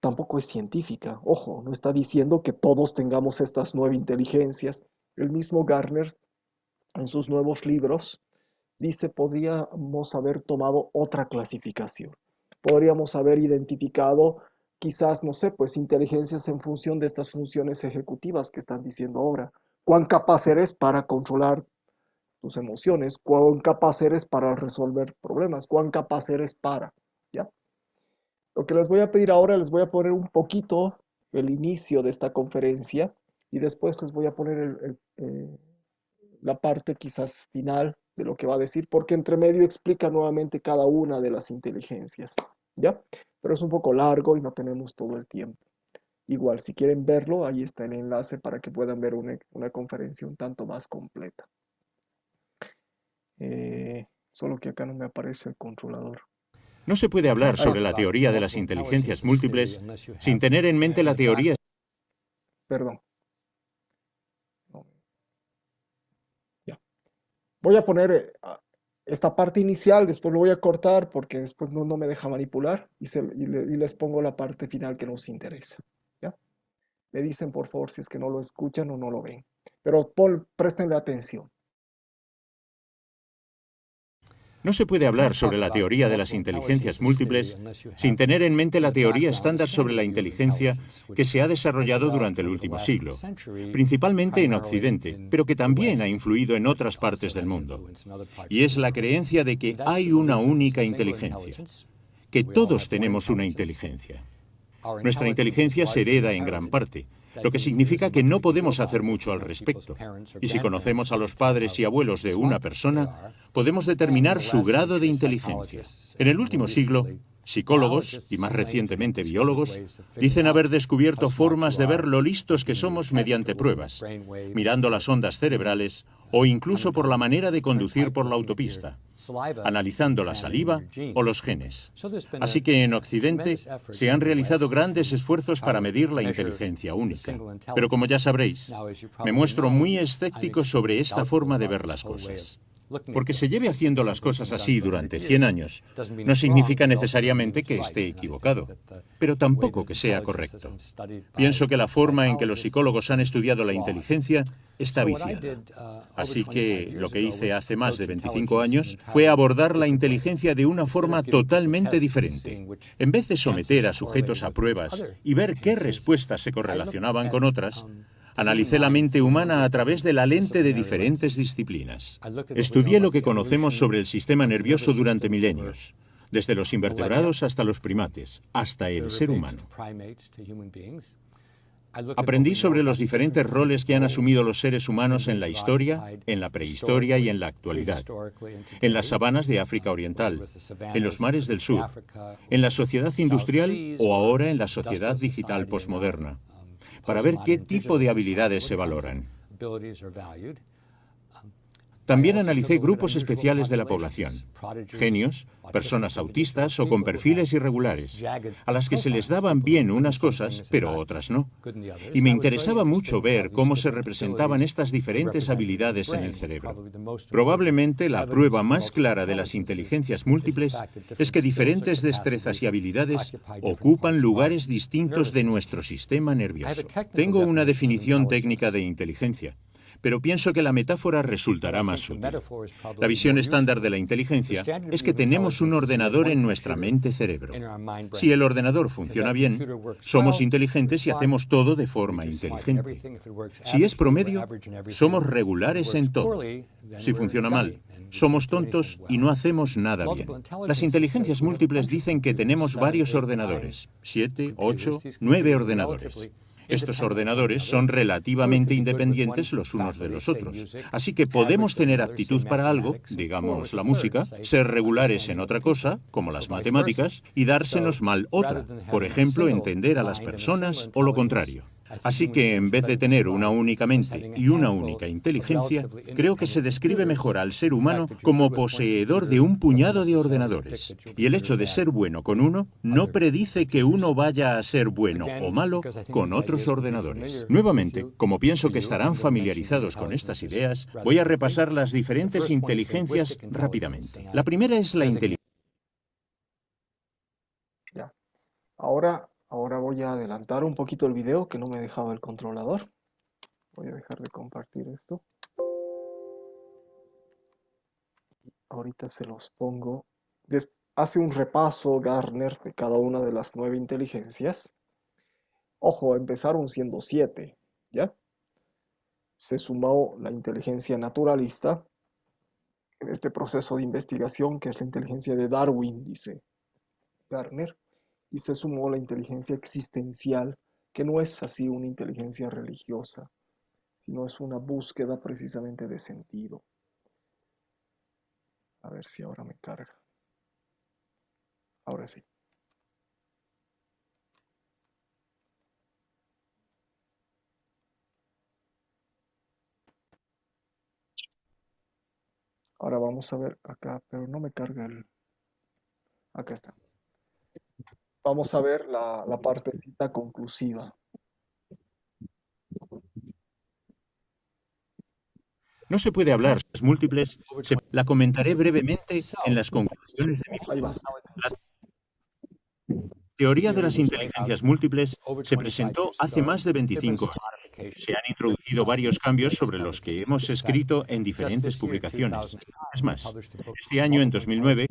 Tampoco es científica. Ojo, no está diciendo que todos tengamos estas 9 inteligencias. El mismo Garner, en sus nuevos libros, dice, podríamos haber tomado otra clasificación. Podríamos haber identificado quizás, no sé, pues inteligencias en función de estas funciones ejecutivas que están diciendo ahora. ¿Cuán capaz eres para controlar tus emociones? ¿Cuán capaz eres para resolver problemas? ¿Cuán capaz eres para? ¿Ya? Lo que les voy a pedir ahora, les voy a poner un poquito el inicio de esta conferencia y después les voy a poner la parte quizás final de lo que va a decir, porque entre medio explica nuevamente cada una de las inteligencias, ¿ya? Pero es un poco largo y no tenemos todo el tiempo. Igual, si quieren verlo, ahí está el enlace para que puedan ver una conferencia un tanto más completa. Solo que acá no me aparece el controlador. No se puede hablar sobre la teoría de las inteligencias múltiples sin tener en mente la teoría... Perdón. Ya. Voy a poner esta parte inicial, después lo voy a cortar porque después no me deja manipular y les pongo la parte final que nos interesa. ¿Ya? Me dicen por favor si es que no lo escuchan o no lo ven. Pero préstenle atención. No se puede hablar sobre la teoría de las inteligencias múltiples sin tener en mente la teoría estándar sobre la inteligencia que se ha desarrollado durante el último siglo, principalmente en Occidente, pero que también ha influido en otras partes del mundo. Y es la creencia de que hay una única inteligencia, que todos tenemos una inteligencia. Nuestra inteligencia se hereda en gran parte, lo que significa que no podemos hacer mucho al respecto. Y si conocemos a los padres y abuelos de una persona, podemos determinar su grado de inteligencia. En el último siglo, psicólogos, y más recientemente biólogos, dicen haber descubierto formas de ver lo listos que somos mediante pruebas, mirando las ondas cerebrales o incluso por la manera de conducir por la autopista, analizando la saliva o los genes. Así que en Occidente se han realizado grandes esfuerzos para medir la inteligencia única. Pero como ya sabréis, me muestro muy escéptico sobre esta forma de ver las cosas. Porque se lleve haciendo las cosas así durante 100 años no significa necesariamente que esté equivocado, pero tampoco que sea correcto. Pienso que la forma en que los psicólogos han estudiado la inteligencia está viciada. Así que lo que hice hace más de 25 años fue abordar la inteligencia de una forma totalmente diferente. En vez de someter a sujetos a pruebas y ver qué respuestas se correlacionaban con otras, analicé la mente humana a través de la lente de diferentes disciplinas. Estudié lo que conocemos sobre el sistema nervioso durante milenios, desde los invertebrados hasta los primates, hasta el ser humano. Aprendí sobre los diferentes roles que han asumido los seres humanos en la historia, en la prehistoria y en la actualidad, en las sabanas de África Oriental, en los mares del sur, en la sociedad industrial o ahora en la sociedad digital posmoderna, para ver qué tipo de habilidades se valoran. También analicé grupos especiales de la población, genios, personas autistas o con perfiles irregulares, a las que se les daban bien unas cosas, pero otras no. Y me interesaba mucho ver cómo se representaban estas diferentes habilidades en el cerebro. Probablemente la prueba más clara de las inteligencias múltiples es que diferentes destrezas y habilidades ocupan lugares distintos de nuestro sistema nervioso. Tengo una definición técnica de inteligencia, pero pienso que la metáfora resultará más útil. La visión estándar de la inteligencia es que tenemos un ordenador en nuestra mente-cerebro. Si el ordenador funciona bien, somos inteligentes y hacemos todo de forma inteligente. Si es promedio, somos regulares en todo. Si funciona mal, somos tontos y no hacemos nada bien. Las inteligencias múltiples dicen que tenemos varios ordenadores, 7, 8, 9 ordenadores. Estos ordenadores son relativamente independientes los unos de los otros, así que podemos tener aptitud para algo, digamos la música, ser regulares en otra cosa, como las matemáticas, y dársenos mal otra, por ejemplo, entender a las personas o lo contrario. Así que en vez de tener una única mente y una única inteligencia, creo que se describe mejor al ser humano como poseedor de un puñado de ordenadores. Y el hecho de ser bueno con uno no predice que uno vaya a ser bueno o malo con otros ordenadores. Nuevamente, como pienso que estarán familiarizados con estas ideas, voy a repasar las diferentes inteligencias rápidamente. La primera es la inteligencia. Ya. Ahora voy a adelantar un poquito el video que no me dejaba el controlador. Voy a dejar de compartir esto. Ahorita se los pongo. Hace un repaso Gartner de cada una de las 9 inteligencias. Ojo, empezaron siendo 7, ¿ya? Se sumó la inteligencia naturalista en este proceso de investigación, que es la inteligencia de Darwin, dice Gartner. Y se sumó la inteligencia existencial, que no es así una inteligencia religiosa, sino es una búsqueda precisamente de sentido. A ver si ahora me carga. Ahora sí. Ahora vamos a ver acá, pero no me carga el... Acá está. Vamos a ver la partecita conclusiva. No se puede hablar de las múltiples, la comentaré brevemente en las conclusiones de mi libro. La teoría de las inteligencias múltiples se presentó hace más de 25 años. Se han introducido varios cambios sobre los que hemos escrito en diferentes publicaciones. Es más, este año, en 2009,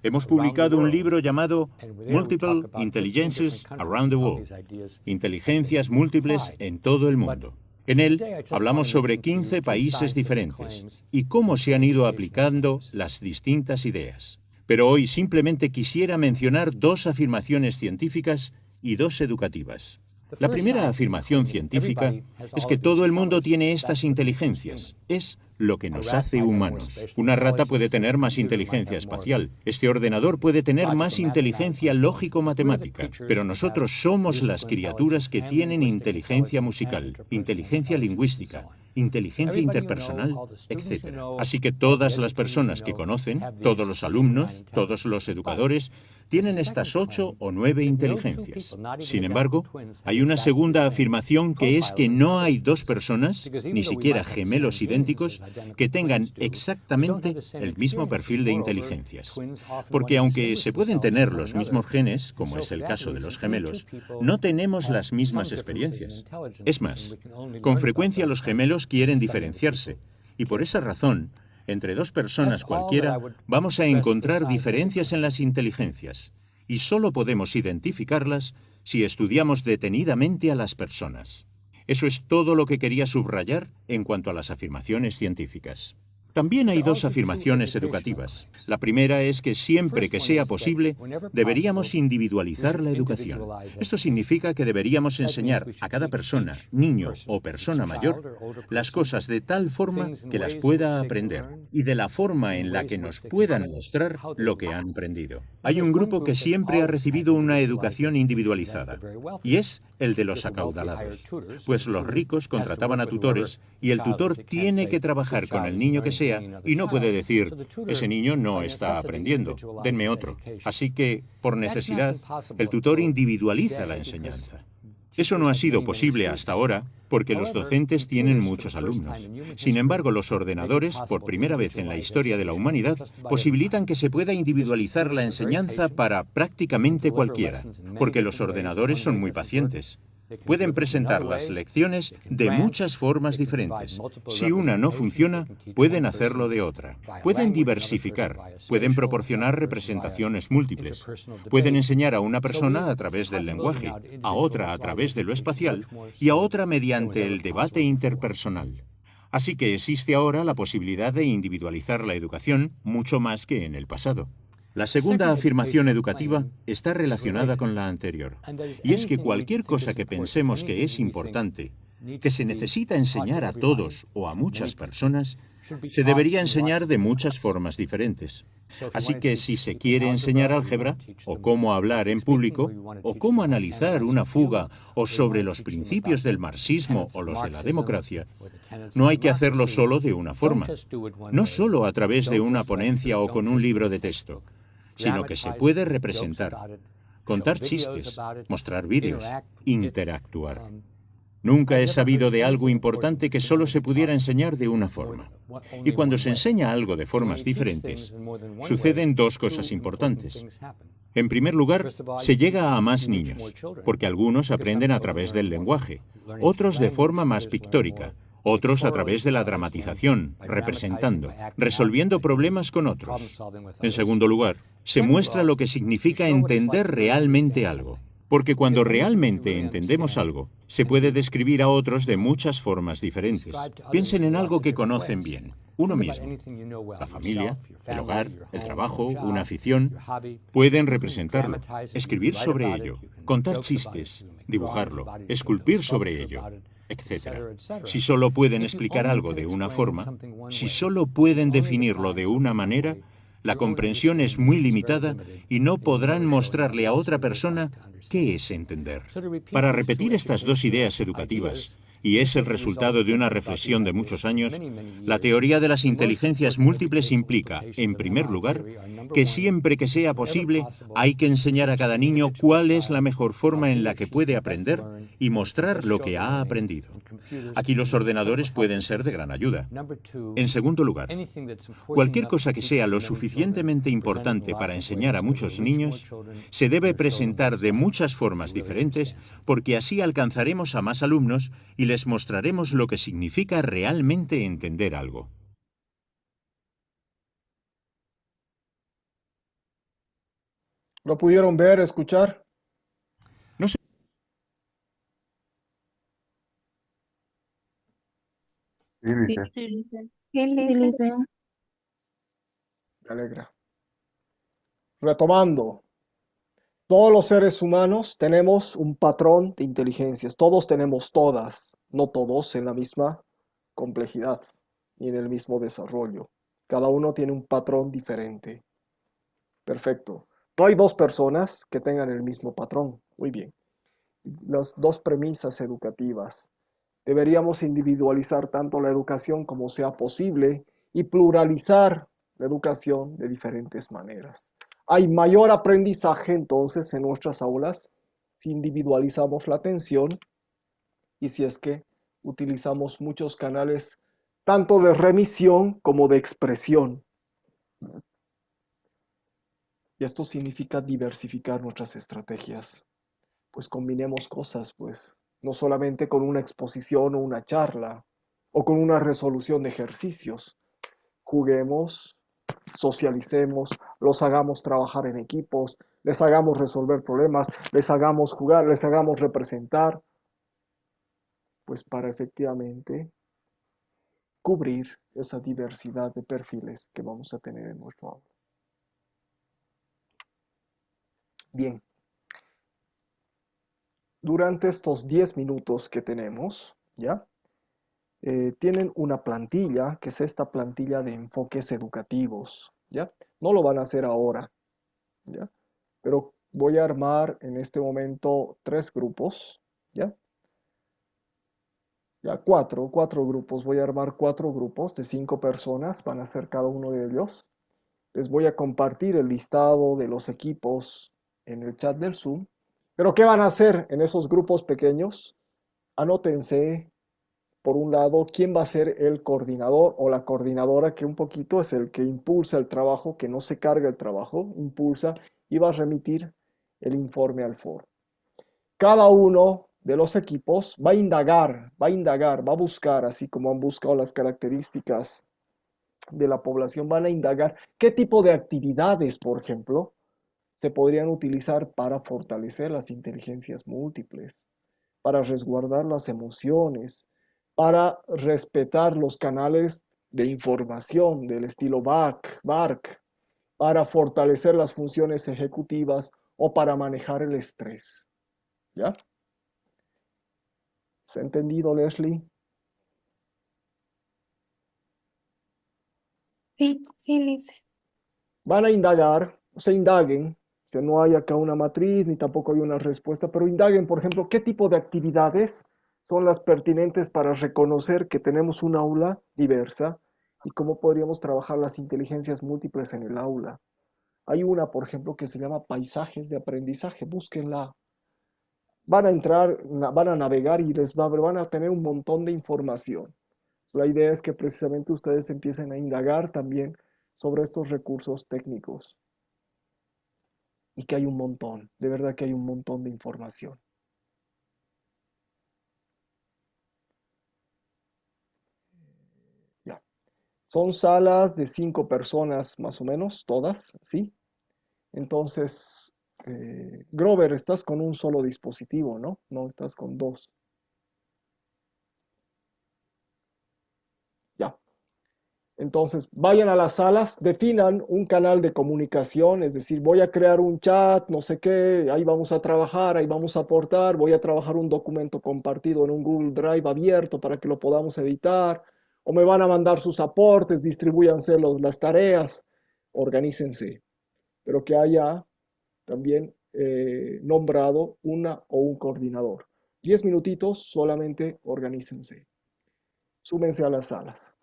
hemos publicado un libro llamado Multiple Intelligences Around the World, Inteligencias múltiples en todo el mundo. En él hablamos sobre 15 países diferentes y cómo se han ido aplicando las distintas ideas. Pero hoy simplemente quisiera mencionar 2 afirmaciones científicas y 2 educativas. La primera afirmación científica es que todo el mundo tiene estas inteligencias. Es lo que nos hace humanos. Una rata puede tener más inteligencia espacial. Este ordenador puede tener más inteligencia lógico-matemática. Pero nosotros somos las criaturas que tienen inteligencia musical, inteligencia lingüística, inteligencia interpersonal, etc. Así que todas las personas que conocen, todos los alumnos, todos los educadores, tienen estas 8 o 9 inteligencias. Sin embargo, hay una segunda afirmación, que es que no hay 2 personas, ni siquiera gemelos idénticos, que tengan exactamente el mismo perfil de inteligencias. Porque aunque se pueden tener los mismos genes, como es el caso de los gemelos, no tenemos las mismas experiencias. Es más, con frecuencia los gemelos quieren diferenciarse, y por esa razón, entre 2 personas cualquiera, vamos a encontrar diferencias en las inteligencias, y solo podemos identificarlas si estudiamos detenidamente a las personas. Eso es todo lo que quería subrayar en cuanto a las afirmaciones científicas. También hay 2 afirmaciones educativas. La primera es que siempre que sea posible, deberíamos individualizar la educación. Esto significa que deberíamos enseñar a cada persona, niño o persona mayor, las cosas de tal forma que las pueda aprender y de la forma en la que nos puedan mostrar lo que han aprendido. Hay un grupo que siempre ha recibido una educación individualizada, y es el de los acaudalados. Pues los ricos contrataban a tutores y el tutor tiene que trabajar con el niño que sea y no puede decir, ese niño no está aprendiendo, denme otro. Así que, por necesidad, el tutor individualiza la enseñanza. Eso no ha sido posible hasta ahora porque los docentes tienen muchos alumnos. Sin embargo, los ordenadores, por primera vez en la historia de la humanidad, posibilitan que se pueda individualizar la enseñanza para prácticamente cualquiera, porque los ordenadores son muy pacientes. Pueden presentar las lecciones de muchas formas diferentes. Si una no funciona, pueden hacerlo de otra. Pueden diversificar, pueden proporcionar representaciones múltiples. Pueden enseñar a una persona a través del lenguaje, a otra a través de lo espacial y a otra mediante el debate interpersonal. Así que existe ahora la posibilidad de individualizar la educación mucho más que en el pasado. La segunda afirmación educativa está relacionada con la anterior, y es que cualquier cosa que pensemos que es importante, que se necesita enseñar a todos o a muchas personas, se debería enseñar de muchas formas diferentes. Así que si se quiere enseñar álgebra, o cómo hablar en público, o cómo analizar una fuga, o sobre los principios del marxismo o los de la democracia, no hay que hacerlo solo de una forma, no solo a través de una ponencia o con un libro de texto, sino que se puede representar, contar chistes, mostrar vídeos, interactuar. Nunca he sabido de algo importante que solo se pudiera enseñar de una forma. Y cuando se enseña algo de formas diferentes, suceden dos cosas importantes. En primer lugar, se llega a más niños, porque algunos aprenden a través del lenguaje, otros de forma más pictórica, otros a través de la dramatización, representando, resolviendo problemas con otros. En segundo lugar, se muestra lo que significa entender realmente algo. Porque cuando realmente entendemos algo, se puede describir a otros de muchas formas diferentes. Piensen en algo que conocen bien, uno mismo. La familia, el hogar, el trabajo, una afición. Pueden representarlo, escribir sobre ello, contar chistes, dibujarlo, esculpir sobre ello, etc. Si solo pueden explicar algo de una forma, si solo pueden definirlo de una manera, la comprensión es muy limitada y no podrán mostrarle a otra persona qué es entender. Para repetir estas dos ideas educativas, y es el resultado de una reflexión de muchos años, la teoría de las inteligencias múltiples implica, en primer lugar, que siempre que sea posible hay que enseñar a cada niño cuál es la mejor forma en la que puede aprender y mostrar lo que ha aprendido. Aquí los ordenadores pueden ser de gran ayuda. En segundo lugar, cualquier cosa que sea lo suficientemente importante para enseñar a muchos niños se debe presentar de muchas formas diferentes porque así alcanzaremos a más alumnos y les mostraremos lo que significa realmente entender algo. ¿Lo pudieron ver, escuchar? No sé. Sí, dice. Me alegra. Retomando, todos los seres humanos tenemos un patrón de inteligencias. Todos tenemos todas, no todos en la misma complejidad ni en el mismo desarrollo. Cada uno tiene un patrón diferente. Perfecto. No hay dos personas que tengan el mismo patrón. Muy bien. Las dos premisas educativas. Deberíamos individualizar tanto la educación como sea posible y pluralizar la educación de diferentes maneras. Hay mayor aprendizaje entonces en nuestras aulas si individualizamos la atención y si es que utilizamos muchos canales tanto de remisión como de expresión. Y esto significa diversificar nuestras estrategias. Pues combinemos cosas, pues no solamente con una exposición o una charla o con una resolución de ejercicios. Juguemos, socialicemos, los hagamos trabajar en equipos, les hagamos resolver problemas, les hagamos jugar, les hagamos representar, pues para efectivamente cubrir esa diversidad de perfiles que vamos a tener en nuestro aula. Bien. Durante estos 10 minutos que tenemos, ¿ya? Tienen una plantilla, que es esta plantilla de enfoques educativos, ¿ya? No lo van a hacer ahora, ¿ya? Pero voy a armar en este momento 3 grupos, ¿ya? Ya, cuatro grupos. Voy a armar 4 grupos de 5 personas, van a ser cada uno de ellos. Les voy a compartir el listado de los equipos en el chat del Zoom. Pero ¿qué van a hacer en esos grupos pequeños? Anótense, por un lado, quién va a ser el coordinador o la coordinadora, que un poquito es el que impulsa el trabajo, que no se carga el trabajo, impulsa y va a remitir el informe al foro. Cada uno de los equipos va a indagar, va a buscar, así como han buscado las características de la población, van a indagar qué tipo de actividades, por ejemplo, se podrían utilizar para fortalecer las inteligencias múltiples, para resguardar las emociones, para respetar los canales de información del estilo BARC, para fortalecer las funciones ejecutivas o para manejar el estrés. ¿Ya? ¿Se ha entendido, Leslie? Sí, sí, Lice. Van a indagar, o sea, indaguen, o sea, no hay acá una matriz ni tampoco hay una respuesta, pero indaguen, por ejemplo, qué tipo de actividades son las pertinentes para reconocer que tenemos un aula diversa y cómo podríamos trabajar las inteligencias múltiples en el aula. Hay una, por ejemplo, que se llama paisajes de aprendizaje, búsquenla. Van a entrar, van a navegar y van a tener un montón de información. La idea es que precisamente ustedes empiecen a indagar también sobre estos recursos técnicos y que hay un montón, de verdad que hay un montón de información. Ya. Son salas de 5 personas más o menos, todas, ¿sí? Entonces, Grover, estás con un solo dispositivo, ¿no? No estás con dos. Ya. Entonces, vayan a las salas, definan un canal de comunicación, es decir, voy a crear un chat, no sé qué, ahí vamos a trabajar, ahí vamos a aportar, voy a trabajar un documento compartido en un Google Drive abierto para que lo podamos editar, o me van a mandar sus aportes, distribúyanse las tareas, organícense, pero que haya también nombrado una o un coordinador. 10 minutitos, solamente organícense. Súmense a las salas.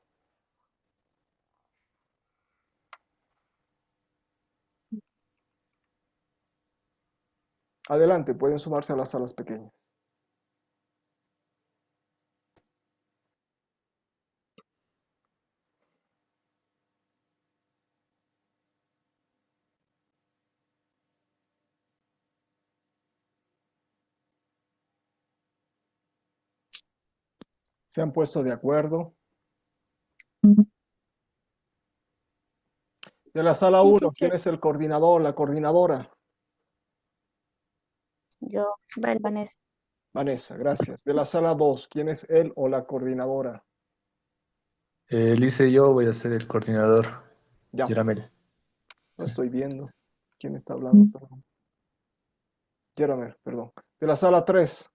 Adelante, pueden sumarse a las salas pequeñas. ¿Se han puesto de acuerdo? De la sala Sí, 1, teacher. ¿quién es el coordinador, la coordinadora? Yo, Vanessa. Vanessa, gracias. De la sala 2, ¿quién es él o la coordinadora? Lice, yo voy a ser el coordinador. Ya, Yaramel. no estoy viendo. ¿Quién está hablando? Perdón. Yeramer, perdón. De la sala 3,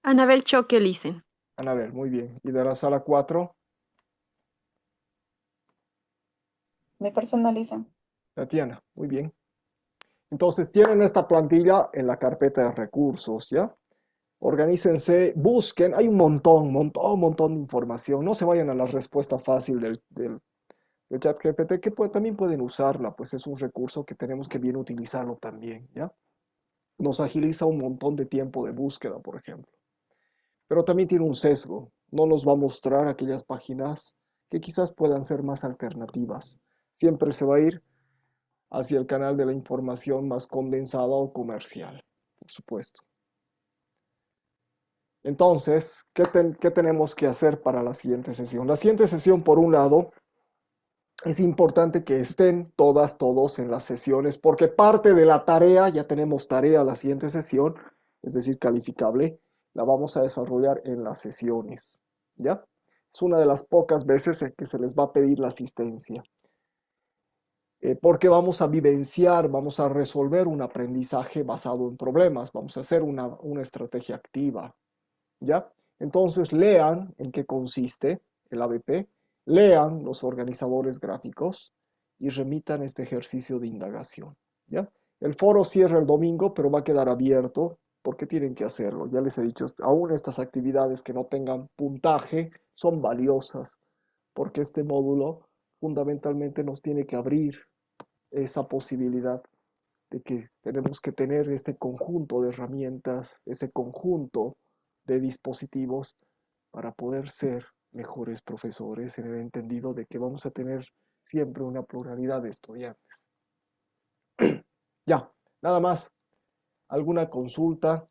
Anabel Choque Licen. Anabel, muy bien. Y de la sala 4, Me personalizan. Tatiana, muy bien. Entonces, tienen esta plantilla en la carpeta de recursos, ¿ya? Organícense, busquen, hay un montón de información. No se vayan a la respuesta fácil del chat GPT, que también pueden usarla, pues es un recurso que tenemos que bien utilizarlo también, ¿ya? Nos agiliza un montón de tiempo de búsqueda, por ejemplo. Pero también tiene un sesgo. No nos va a mostrar aquellas páginas que quizás puedan ser más alternativas. Siempre se va a ir hacia el canal de la información más condensada o comercial, por supuesto. Entonces, ¿qué tenemos que hacer para la siguiente sesión? La siguiente sesión, por un lado, es importante que estén todos en las sesiones, porque parte de la tarea, ya tenemos tarea la siguiente sesión, es decir, calificable, la vamos a desarrollar en las sesiones, ¿ya? Es una de las pocas veces en que se les va a pedir la asistencia. Porque vamos a vivenciar, vamos a resolver un aprendizaje basado en problemas, vamos a hacer una estrategia activa, ¿ya? Entonces lean en qué consiste el ABP, lean los organizadores gráficos y remitan este ejercicio de indagación, ¿ya? El foro cierra el domingo, pero va a quedar abierto porque tienen que hacerlo. Ya les he dicho, aún estas actividades que no tengan puntaje son valiosas porque este módulo fundamentalmente nos tiene que abrir esa posibilidad de que tenemos que tener este conjunto de herramientas, ese conjunto de dispositivos para poder ser mejores profesores en el entendido de que vamos a tener siempre una pluralidad de estudiantes. Ya, nada más. ¿Alguna consulta?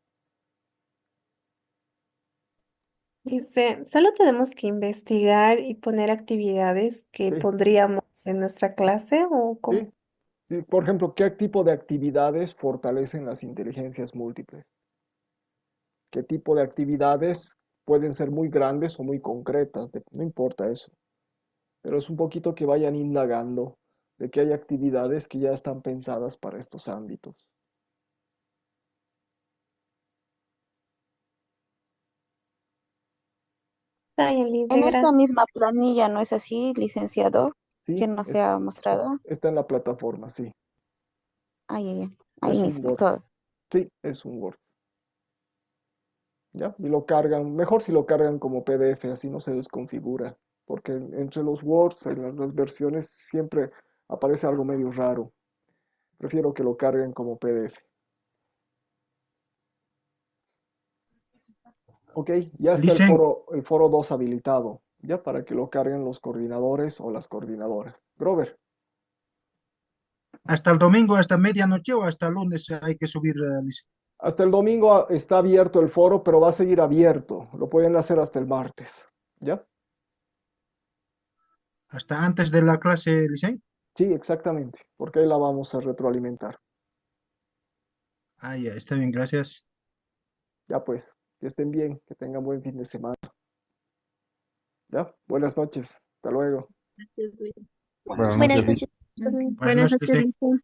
Dice, solo tenemos que investigar y poner actividades que Sí, pondríamos en nuestra clase o sí, cómo. sí. Por ejemplo, ¿qué tipo de actividades fortalecen las inteligencias múltiples? ¿Qué tipo de actividades pueden ser muy grandes o muy concretas? No importa eso. pero es un poquito que vayan indagando de que hay actividades que ya están pensadas para estos ámbitos. Está bien, Lice, En esta gracias. misma planilla, ¿no es así, licenciado? Sí, Que nos ha mostrado. está en la plataforma, sí. Ahí Es un mismo, Word. todo. Sí, es un Word. ¿Ya? Y lo cargan, mejor si lo cargan como PDF, así no se desconfigura, porque entre los Words, en las versiones, siempre aparece algo medio raro. Prefiero que lo carguen como PDF. Ok, ya está Lice, el foro 2 habilitado, ya para que lo carguen los coordinadores o las coordinadoras. Grover, hasta el domingo, hasta medianoche o hasta el lunes hay que subir, Lice. hasta el domingo está abierto el foro, pero va a seguir abierto. Lo pueden hacer hasta el martes, ¿ya? Hasta antes de la clase, Lice. Sí, exactamente, porque ahí la vamos a retroalimentar. Ah, ya, está bien, gracias. Ya pues, que estén bien, que tengan buen fin de semana. ¿Ya? Buenas noches. Hasta luego. Buenas Buenas noches. noches. Buenas noches, Lice. Lice.